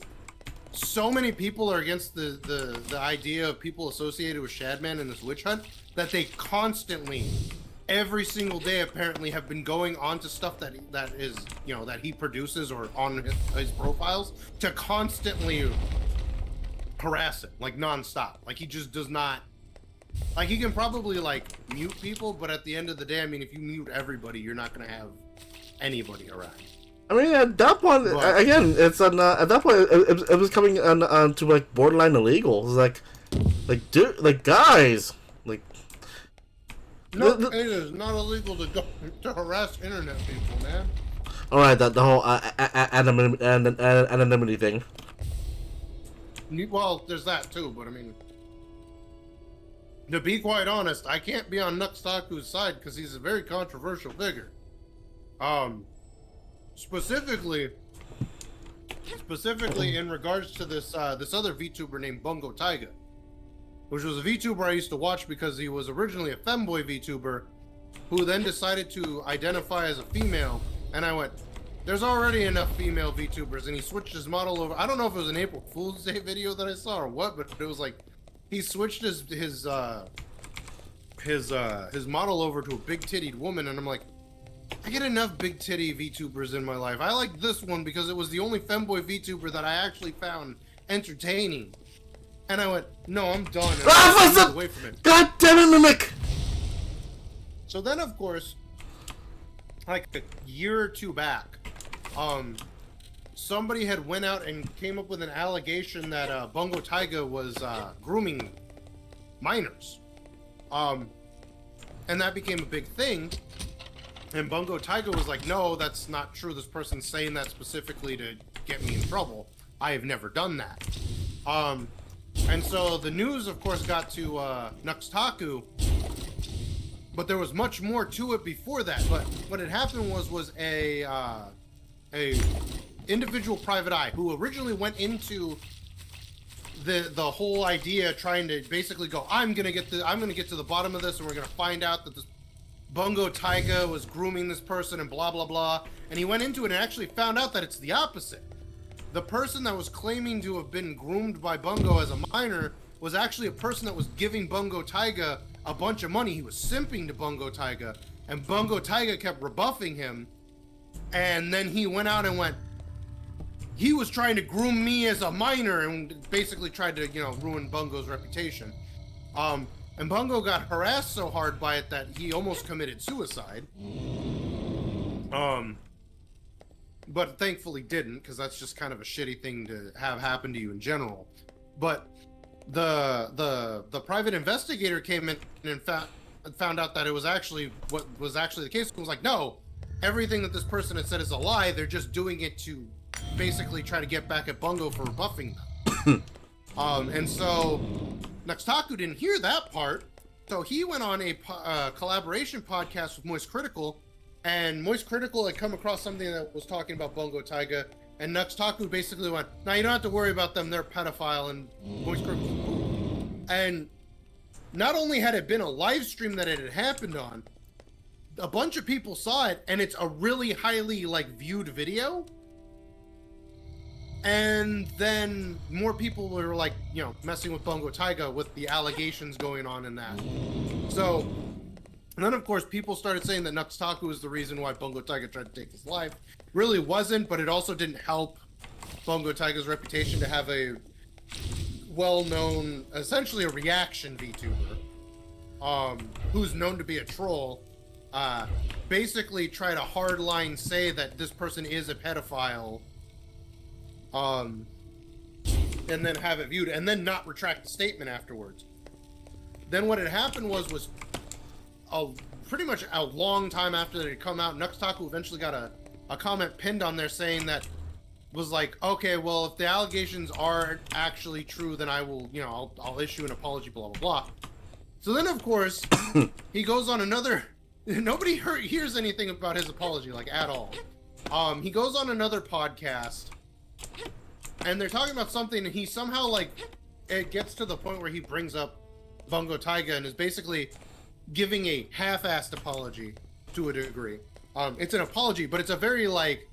so many people are against the idea of people associated with Shadman and this witch hunt that they constantly, every single day apparently, have been going on to stuff that is, you know, that he produces or on his profiles to constantly harass it, like nonstop. Like he just does not, like he can probably like mute people, but at the end of the day, I mean, if you mute everybody, you're not gonna have anybody around. I mean, at that point, again, it's at that point, it was coming on to like borderline illegal. It's like, dude, like guys, like. No, it is not illegal to harass internet people, man. All right, the whole anonymity thing. Well, there's that too, but I mean, to be quite honest, I can't be on Nuxtaku's side because he's a very controversial figure. Specifically in regards to this this other VTuber named Bungo Taiga, which was a VTuber I used to watch because he was originally a femboy VTuber who then decided to identify as a female, and I went, there's already enough female VTubers, and he switched his model over. I don't know if it was an April Fool's Day video that I saw or what, but it was like he switched his model over to a big tittied woman, and I'm like, I get enough big titty VTubers in my life. I like this one because it was the only femboy VTuber that I actually found entertaining. And I went, no, I'm done. And I moved away from it. God damn it, Mimic! So then, of course, like a year or two back, somebody had went out and came up with an allegation that Bungo Taiga was grooming minors. And that became a big thing. And Bungo Taiga was like, no, that's not true. This person's saying that specifically to get me in trouble. I have never done that. And so the news, of course, got to Nuxtaku, but there was much more to it before that. But what had happened was a individual private eye who originally went into the whole idea trying to basically go, I'm gonna get to the bottom of this, and we're gonna find out that this Bungo Taiga was grooming this person and blah blah blah. And he went into it and actually found out that it's the opposite. The person that was claiming to have been groomed by Bungo as a minor was actually a person that was giving Bungo Taiga a bunch of money. He was simping to Bungo Taiga, and Bungo Taiga kept rebuffing him. And then he went out and went, he was trying to groom me as a minor, and basically tried to, you know, ruin Bungo's reputation. And Bungo got harassed so hard by it that he almost committed suicide. But thankfully didn't, because that's just kind of a shitty thing to have happen to you in general. But the private investigator came in and found out that it was actually what was actually the case. It was like, no, everything that this person had said is a lie. They're just doing it to basically try to get back at Bungo for rebuffing them. And so Nuxtaku didn't hear that part, so he went on a collaboration podcast with Moist Critical. And Moist Critical had come across something that was talking about Bungo Taiga, and Nuxtaku basically went, "Now you don't have to worry about them; they're pedophile." And Moist Critical, and not only had it been a live stream that it had happened on, a bunch of people saw it, and it's a really highly viewed video. And then more people were like, you know, messing with Bungo Taiga with the allegations going on in that. So, and then of course people started saying that Nuxtaku was the reason why Bungo Taiga tried to take his life. Really wasn't, but it also didn't help Bungo Taiga's reputation to have a well-known, essentially a reaction VTuber, who's known to be a troll, basically try to hardline say that this person is a pedophile, and then have it viewed, and then not retract the statement afterwards. Then what had happened was pretty much a long time after it had come out, Nuxtaku eventually got a comment pinned on there saying that was like, okay, well, if the allegations are actually true, then I will, you know, I'll issue an apology, blah, blah, blah. So then, of course, he goes on another, nobody hears anything about his apology, like, at all. He goes on another podcast, and they're talking about something, and he somehow, like, it gets to the point where he brings up Bungo Taiga and is basically giving a half-assed apology to a degree. It's an apology, but it's a very, like,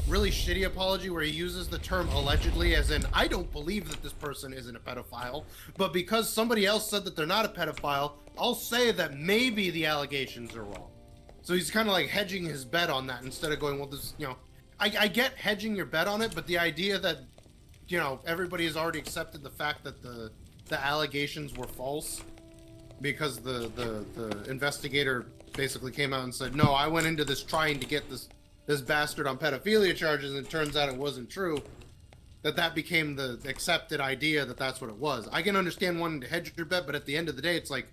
really shitty apology where he uses the term allegedly as in, I don't believe that this person isn't a pedophile, but because somebody else said that they're not a pedophile, I'll say that maybe the allegations are wrong. So he's kind of like hedging his bet on that instead of going, well, this, you know, I get hedging your bet on it, but the idea that, you know, everybody has already accepted the fact that the allegations were false because the investigator basically came out and said, no, I went into this trying to get this bastard on pedophilia charges, and it turns out it wasn't true, that became the accepted idea that that's what it was. I can understand wanting to hedge your bet, but at the end of the day, it's like,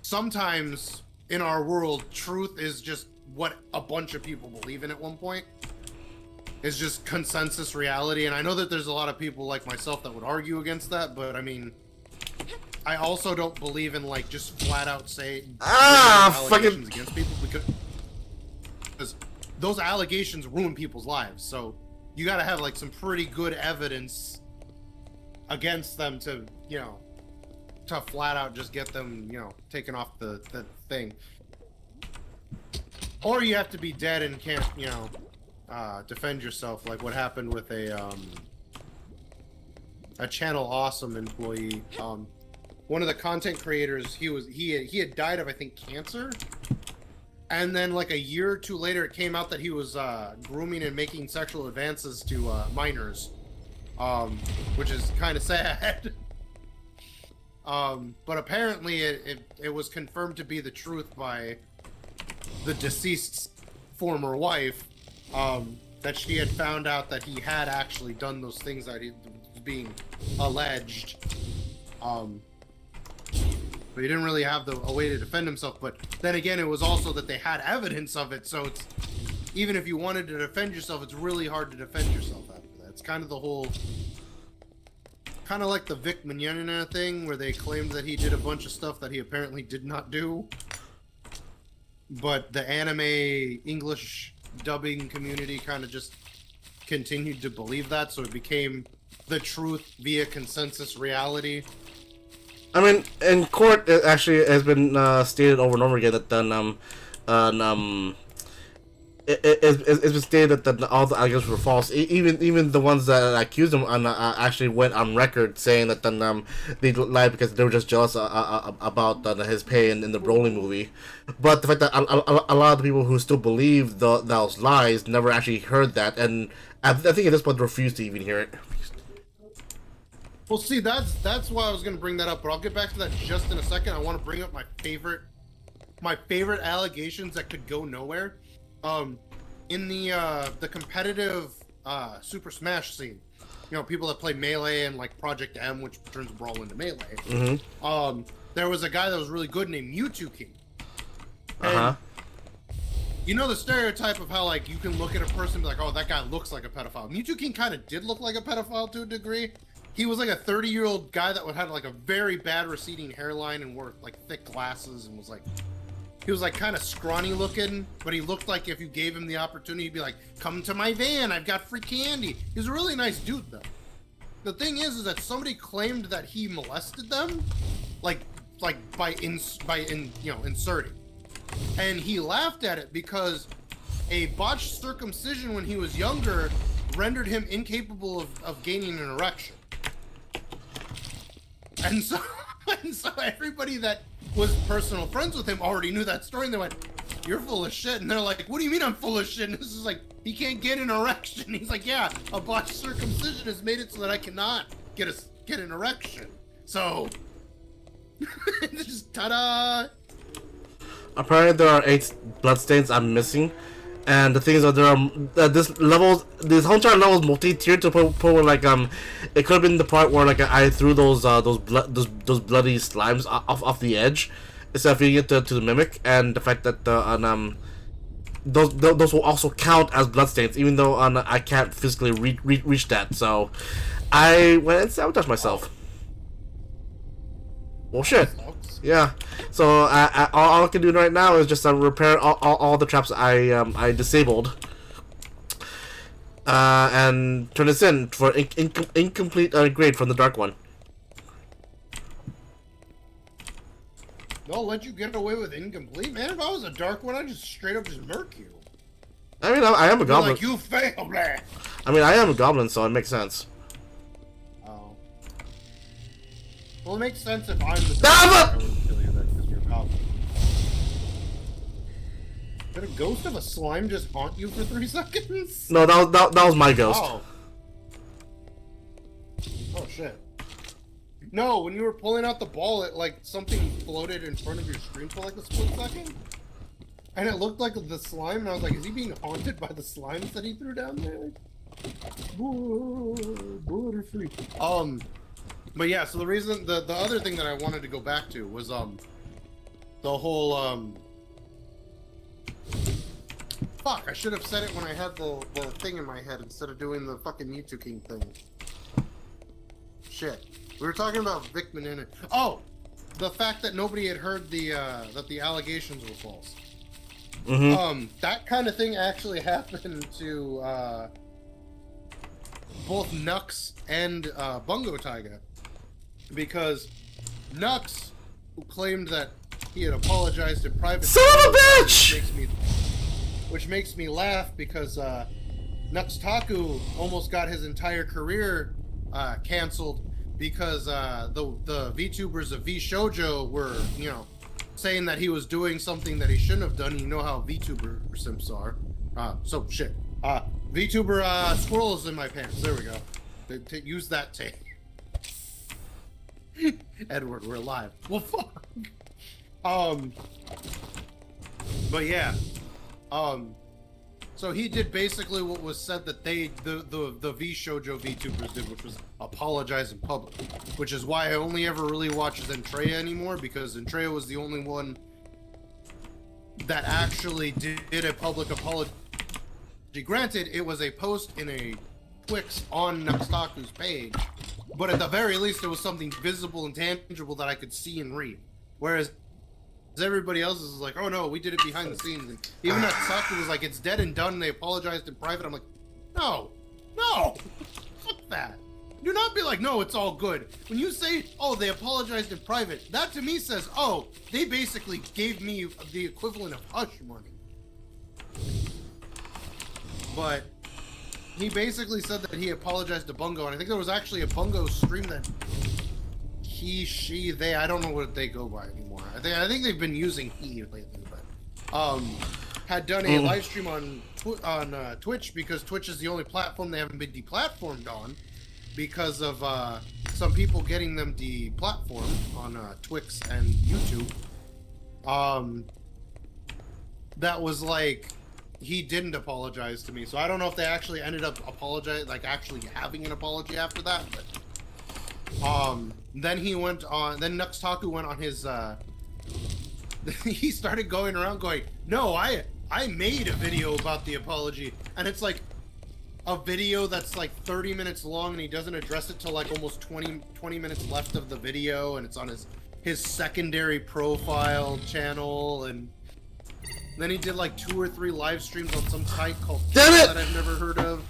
sometimes in our world, truth is just what a bunch of people believe in at one point. It's just consensus reality, and I know that there's a lot of people like myself that would argue against that, but I mean, I also don't believe in, like, just flat out saying allegations against people, because those allegations ruin people's lives. So you got to have, like, some pretty good evidence against them to, you know, to flat out just get them, you know, taken off the thing. Or you have to be dead and can't, you know, defend yourself, like what happened with a Channel Awesome employee. One of the content creators, he had died of, I think, cancer. And then, like, a year or two later, it came out that he was grooming and making sexual advances to minors, which is kind of sad. But apparently, it was confirmed to be the truth by the deceased's former wife, that she had found out that he had actually done those things that he was being alleged. But he didn't really have a way to defend himself. But then again, it was also that they had evidence of it. So it's, even if you wanted to defend yourself, it's really hard to defend yourself after that. It's kind of the whole, kind of like the Vic Mignogna thing, where they claimed that he did a bunch of stuff that he apparently did not do. But the anime English dubbing community kind of just continued to believe that. So it became the truth via consensus reality. I mean, in court, it actually has been stated over and over again that it's been stated that all the allegations were false. Even the ones that accused him actually went on record saying that they lied because they were just jealous about his pay in the Broly movie. But the fact that a lot of the people who still believe those lies never actually heard that, and I think at this point they refuse to even hear it. Well, see, that's why I was going to bring that up, but I'll get back to that just in a second. I want to bring up my favorite allegations that could go nowhere. In the competitive Super Smash scene, you know, people that play Melee and like Project M, which turns Brawl into Melee. Mm-hmm. There was a guy that was really good named Mewtwo King. And you know the stereotype of how, like, you can look at a person and be like, oh, that guy looks like a pedophile. Mewtwo King kind of did look like a pedophile to a degree. He was like a 30-year-old guy that had like a very bad receding hairline and wore like thick glasses and was like, he was like kind of scrawny looking, but he looked like if you gave him the opportunity, he'd be like, come to my van, I've got free candy. He was a really nice dude though. The thing is that somebody claimed that he molested them, like by inserting, and he laughed at it because a botched circumcision when he was younger rendered him incapable of gaining an erection. And so, and so everybody that was personal friends with him already knew that story, and they went, "You're full of shit." And they're like, "What do you mean I'm full of shit?" And this is like, he can't get an erection. He's like, "Yeah, a botched circumcision has made it so that I cannot get an erection." So, just ta-da! Apparently, there are 8 bloodstains I'm missing, and the thing is that there are this whole entire level is multi-tiered to the point where like it could have been the part where like I threw those bloody slimes off the edge instead of feeding it to the mimic, and the fact that those will also count as bloodstains, even though I can't physically reach that. So I went and sabotaged myself. Well, shit. Yeah. So all I can do right now is just repair all the traps I disabled, and turn this in for incomplete grade from the Dark One. They'll let you get away with incomplete, man. If I was a Dark One, I'd just straight up just murk you. I mean, I am a goblin. Like, you failed, man. I mean, I am a goblin, so it makes sense. Oh. Well, it makes sense if I'm the Ah, I would kill you then, because you're a goblin. Did a ghost of a slime just haunt you for 3 seconds? No, that was my ghost. Oh. Oh, shit. No, when you were pulling out the ball, it, like, something floated in front of your screen for, like, a split second. And it looked like the slime, and I was like, is he being haunted by the slimes that he threw down there? Butterfree. But yeah, so the reason, the other thing that I wanted to go back to was, the whole, fuck, I should have said it when I had the thing in my head instead of doing the fucking Mewtwo King thing. Shit. We were talking about Vic Menendez. Oh! The fact that nobody had heard that the allegations were false. Mm-hmm. That kind of thing actually happened to, both Nux and, Bungo Taiga. Because Nux, who claimed that he had apologized in private... Son of a bitch! Which makes me laugh because, Nux Taku almost got his entire career, canceled because, the VTubers of VShojo were, you know, saying that he was doing something that he shouldn't have done. You know how VTuber simps are. So shit. VTuber squirrel is in my pants. There we go. Use that tape. Edward, we're alive. Well, fuck. But yeah. So he did basically what was said that the VShojo VTubers did, which was apologize in public. Which is why I only ever really watch Zentreya anymore, because Zentreya was the only one that actually did a public apology. Granted, it was a post in a Twix on Nuxtaku's page, but at the very least it was something visible and tangible that I could see and read. Whereas everybody else is like, oh no, we did it behind the scenes. And even Nuxtaku was like, it's dead and done, and they apologized in private. I'm like, no, fuck that. Do not be like, no, it's all good. When you say, oh, they apologized in private, that to me says, oh, they basically gave me the equivalent of hush money. But he basically said that he apologized to Bungo, and I think there was actually a Bungo stream that he, she, they, I don't know what they go by anymore. I think they've been using he lately, but had done a live stream on Twitch, because Twitch is the only platform they haven't been deplatformed on, because of some people getting them deplatformed on Twix and YouTube. That was like, he didn't apologize to me, so I don't know if they actually ended up actually having an apology after that. But then he went on. Then Nuxtaku went on his. He started going around going, "No, I made a video about the apology," and it's like a video that's like 30 minutes long, and he doesn't address it till like almost 20 minutes left of the video, and it's on his secondary profile channel, and then he did like 2 or 3 live streams on some site called that I've never heard of,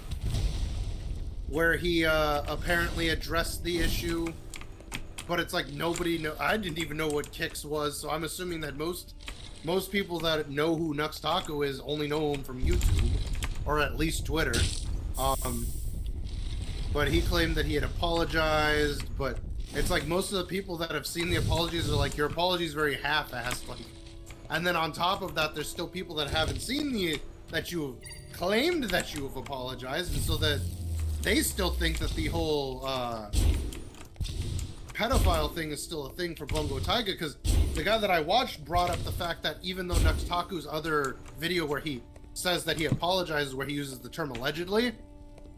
where he apparently addressed the issue, but it's like nobody I didn't even know what Kix was, so I'm assuming that most people that know who Nuxtaku is only know him from YouTube, or at least Twitter. Um, but he claimed that he had apologized, but it's like most of the people that have seen the apologies are like, your apology is very half-assed, like, and then on top of that, there's still people that haven't seen that you have claimed that you have apologized, and so that they still think that the whole pedophile thing is still a thing for Bungo Taiga, because the guy that I watched brought up the fact that even though Nuxtaku's other video where he says that he apologizes, where he uses the term allegedly,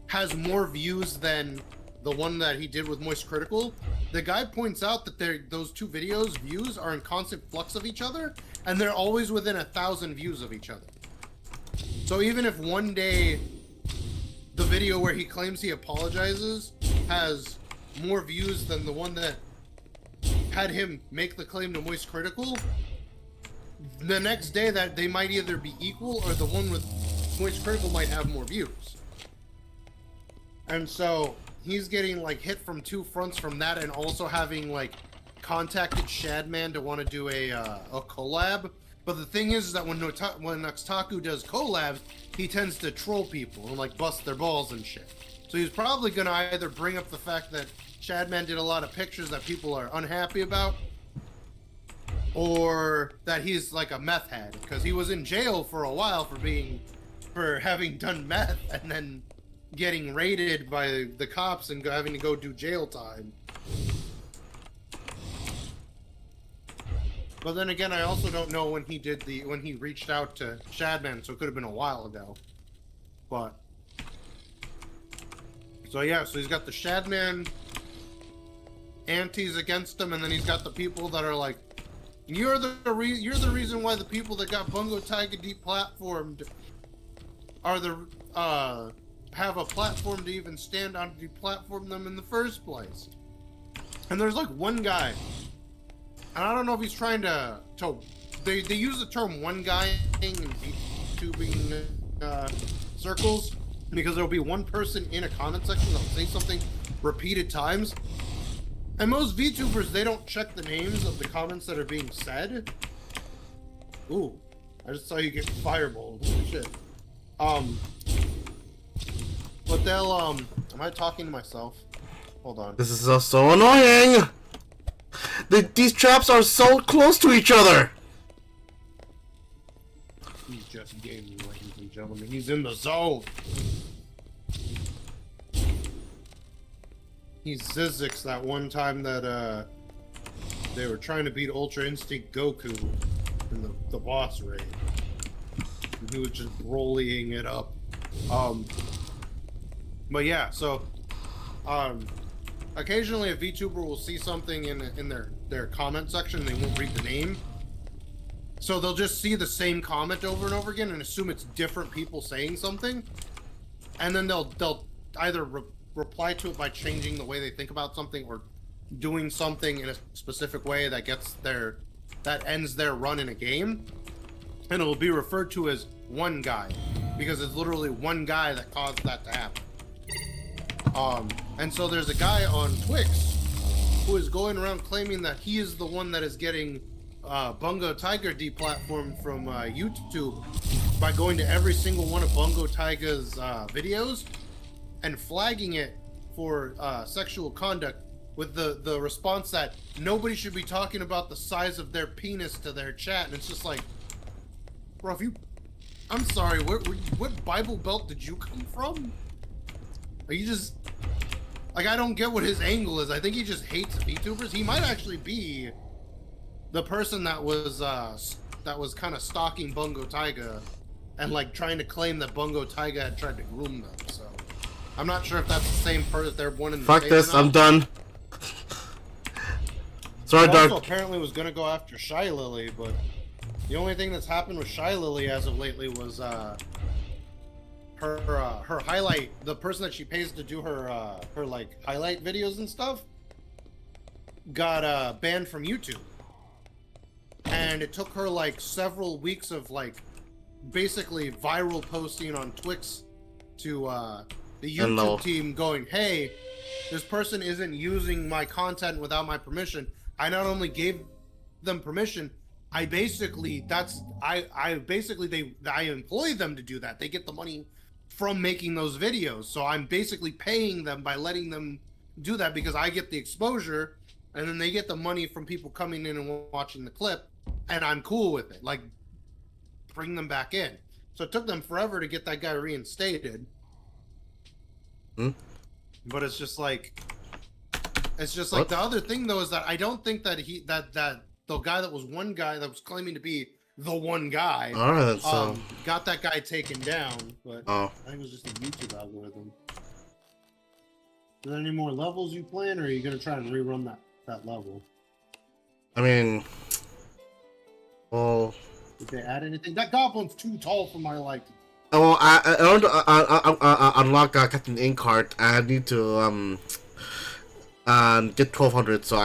has more views than the one that he did with Moist Critical, the guy points out that those two videos' views are in constant flux of each other, and they're always within 1,000 views of each other. So even if one day the video where he claims he apologizes has more views than the one that had him make the claim to Moist Critical, the next day that they might either be equal or the one with Moist Critical might have more views. And so he's getting like hit from two fronts from that, and also having like contacted Shadman to want to do a collab. But the thing is that when Nuxtaku does collabs, he tends to troll people and like bust their balls and shit. So he's probably gonna either bring up the fact that Shadman did a lot of pictures that people are unhappy about, or that he's like a meth head, because he was in jail for a while for having done meth and then getting raided by the cops and having to go do jail time. But then again, I also don't know when he reached out to Shadman, so it could have been a while ago. But so yeah, so he's got the Shadman antis against him, and then he's got the people that are like, you're the reason why the people that got Bungo Taiga deplatformed are the have a platform to even stand on to deplatform them in the first place. And there's like one guy, and I don't know if he's trying to they use the term one guy in VTubing circles, because there'll be one person in a comment section that'll say something repeated times. And most VTubers, they don't check the names of the comments that are being said. Ooh, I just saw you get fireballed. Holy shit. But they'll, am I talking to myself? Hold on. This is so annoying! These traps are so close to each other! He's just gaming, ladies and gentlemen. He's in the zone! He's Zizix that one time that, they were trying to beat Ultra Instinct Goku in the boss raid. And he was just brolying it up. But yeah, so, occasionally a VTuber will see something in their comment section and they won't read the name. So they'll just see the same comment over and over again and assume it's different people saying something. And then they'll either reply to it by changing the way they think about something, or doing something in a specific way that ends their run in a game. And it will be referred to as one guy, because it's literally one guy that caused that to happen. And so there's a guy on Twix who is going around claiming that he is the one that is getting Bungo Taiga deplatformed from YouTube by going to every single one of Bungo Taiga's videos and flagging it for sexual conduct, with the response that nobody should be talking about the size of their penis to their chat. And it's just like, bro, I'm sorry, what Bible Belt did you come from? Are you just, like, I don't get what his angle is. I think he just hates VTubers. He might actually be the person that was kind of stalking Bungo Taiga and like trying to claim that Bungo Taiga had tried to groom them. So I'm not sure if that's the same person, if they're one in the Fuck same this, or not. I'm done. Sorry, He also Dark. apparently was gonna go after Shy Lily, but the only thing that's happened with Shy Lily as of lately was her highlight, the person that she pays to do her like highlight videos and stuff, got banned from YouTube. And it took her like several weeks of like basically viral posting on Twix to the YouTube team going, hey, this person isn't using my content without my permission. I not only gave them permission, I basically employ them to do that. They get the money from making those videos. So I'm basically paying them by letting them do that because I get the exposure, and then they get the money from people coming in and watching the clip, and I'm cool with it. Like, bring them back in. So it took them forever to get that guy reinstated. But it's just like What? the other thing though is that I don't think that the guy that was one guy that was claiming to be the one guy All right, so got that guy taken down, but oh, I think it was just a YouTube algorithm. Are there any more levels you plan, or are you gonna try and rerun that level? I mean, well, Did they add anything? That goblin's too tall for my liking. well, in order to unlock Captain Inkheart, I need to get 1200. So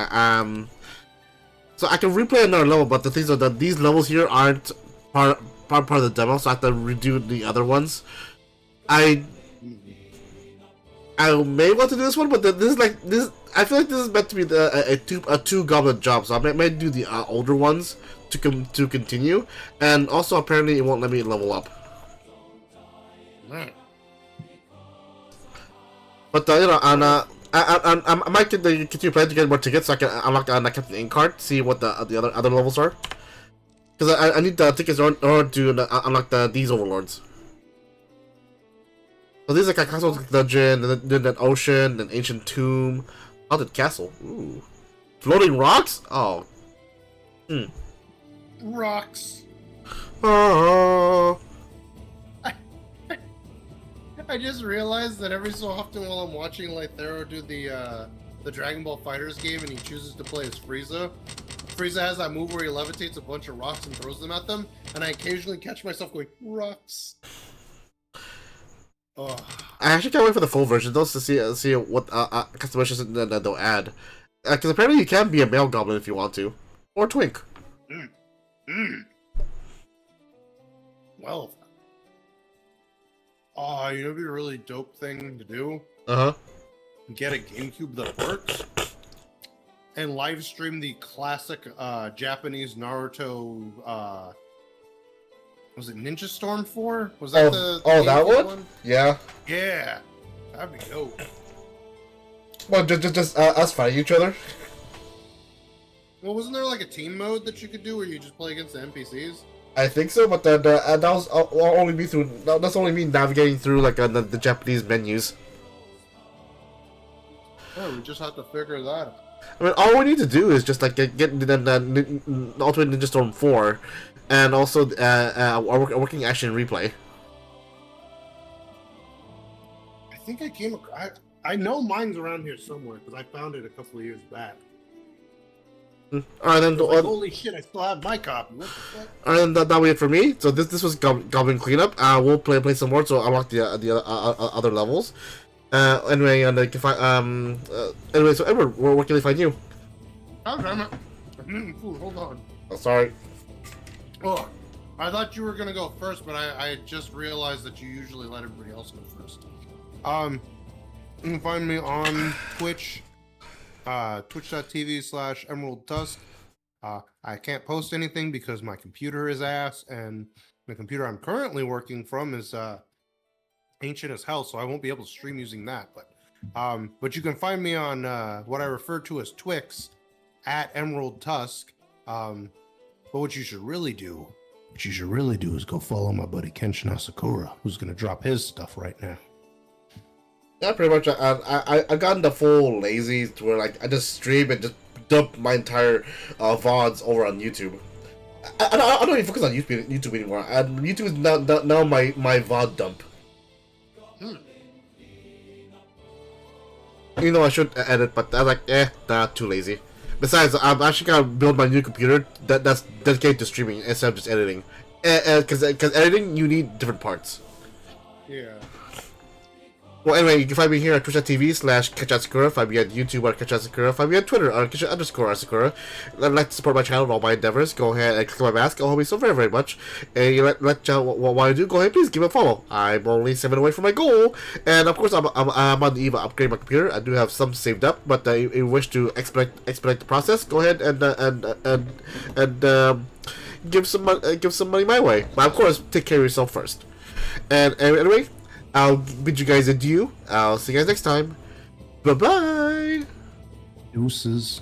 so I can replay another level, but the things are that these levels here aren't part of the demo, so I have to redo the other ones. I may want to do this one, but this is like this. I feel like this is meant to be a two goblin job, so I might do the older ones to continue, and also apparently it won't let me level up. But you know, and I might continue playing to get more tickets so I can unlock the Captain Inkheart, see what the other levels are. Because I need the tickets in order to unlock these overlords. So these are like Castle Dungeon, then an ocean, an ancient tomb, haunted castle. Ooh, floating rocks. Oh, rocks. Oh. I just realized that every so often while I'm watching Lythero do the Dragon Ball Fighters game and he chooses to play as Frieza, Frieza has that move where he levitates a bunch of rocks and throws them at them, and I occasionally catch myself going, rocks. Oh. I actually can't wait for the full version though to see what customizations that they'll add. Because apparently you can be a male goblin if you want to, or twink. Well, you know, it'd be a really dope thing to do. Get a GameCube that works, and live stream the classic Japanese Naruto. Was it Ninja Storm 4? Was that the that GameCube one? Yeah. Yeah, that'd be dope. Well, just us fighting each other. Well, wasn't there like a team mode that you could do where you just play against the NPCs? I think so, but that was only me through. That's only me navigating through like the Japanese menus. Oh, we just have to figure that out. I mean, all we need to do is just like get the Ultimate Ninja Storm 4, and also a working action replay. I think I came across. I know mine's around here somewhere because I found it a couple of years back. Alright then. Like, holy shit! I still have my copy. What the fuck? Alright then, that'll be it for me. So this was Goblin Cleanup. We'll play some more, so unlock the other levels. Anyway, and if anyway, so Edward, where can they find you? Oh damn it! I'm eating food. Hold on. Oh, sorry. Oh, I thought you were gonna go first, but I just realized that you usually let everybody else go first. You can find me on Twitch, twitch.tv/Emerald Tusk. I can't post anything because my computer is ass, and the computer I'm currently working from is ancient as hell, so I won't be able to stream using that. But you can find me on what I refer to as Twix at Emerald Tusk. But what you should really do is go follow my buddy Kenshin Asakura, who's gonna drop his stuff right now. Yeah, pretty much. I've gotten the full lazy to where like I just stream and just dump my entire VODs over on YouTube. I don't even focus on YouTube anymore. YouTube is now my VOD dump. You know I should edit, but I was like, nah, too lazy. Besides, I'm actually gonna build my new computer that's dedicated to streaming instead of just editing. Because editing, you need different parts. Yeah. Well, anyway, you can find me here at twitch.tv/KetchAsakura, find me at YouTube at KetchAsakura, find me on Twitter at Ketch_Asakura. If you'd like to support my channel and all my endeavors, go ahead and click on my mask. It'll help me so very, very much. And you let what I do, go ahead, please give it a follow. I'm only 7 away from my goal. And of course, I'm on the eve of upgrading my computer. I do have some saved up, but if you wish to expedite the process, go ahead and give some money my way. But of course, take care of yourself first. And anyway, I'll bid you guys adieu. I'll see you guys next time. Bye bye. Deuces.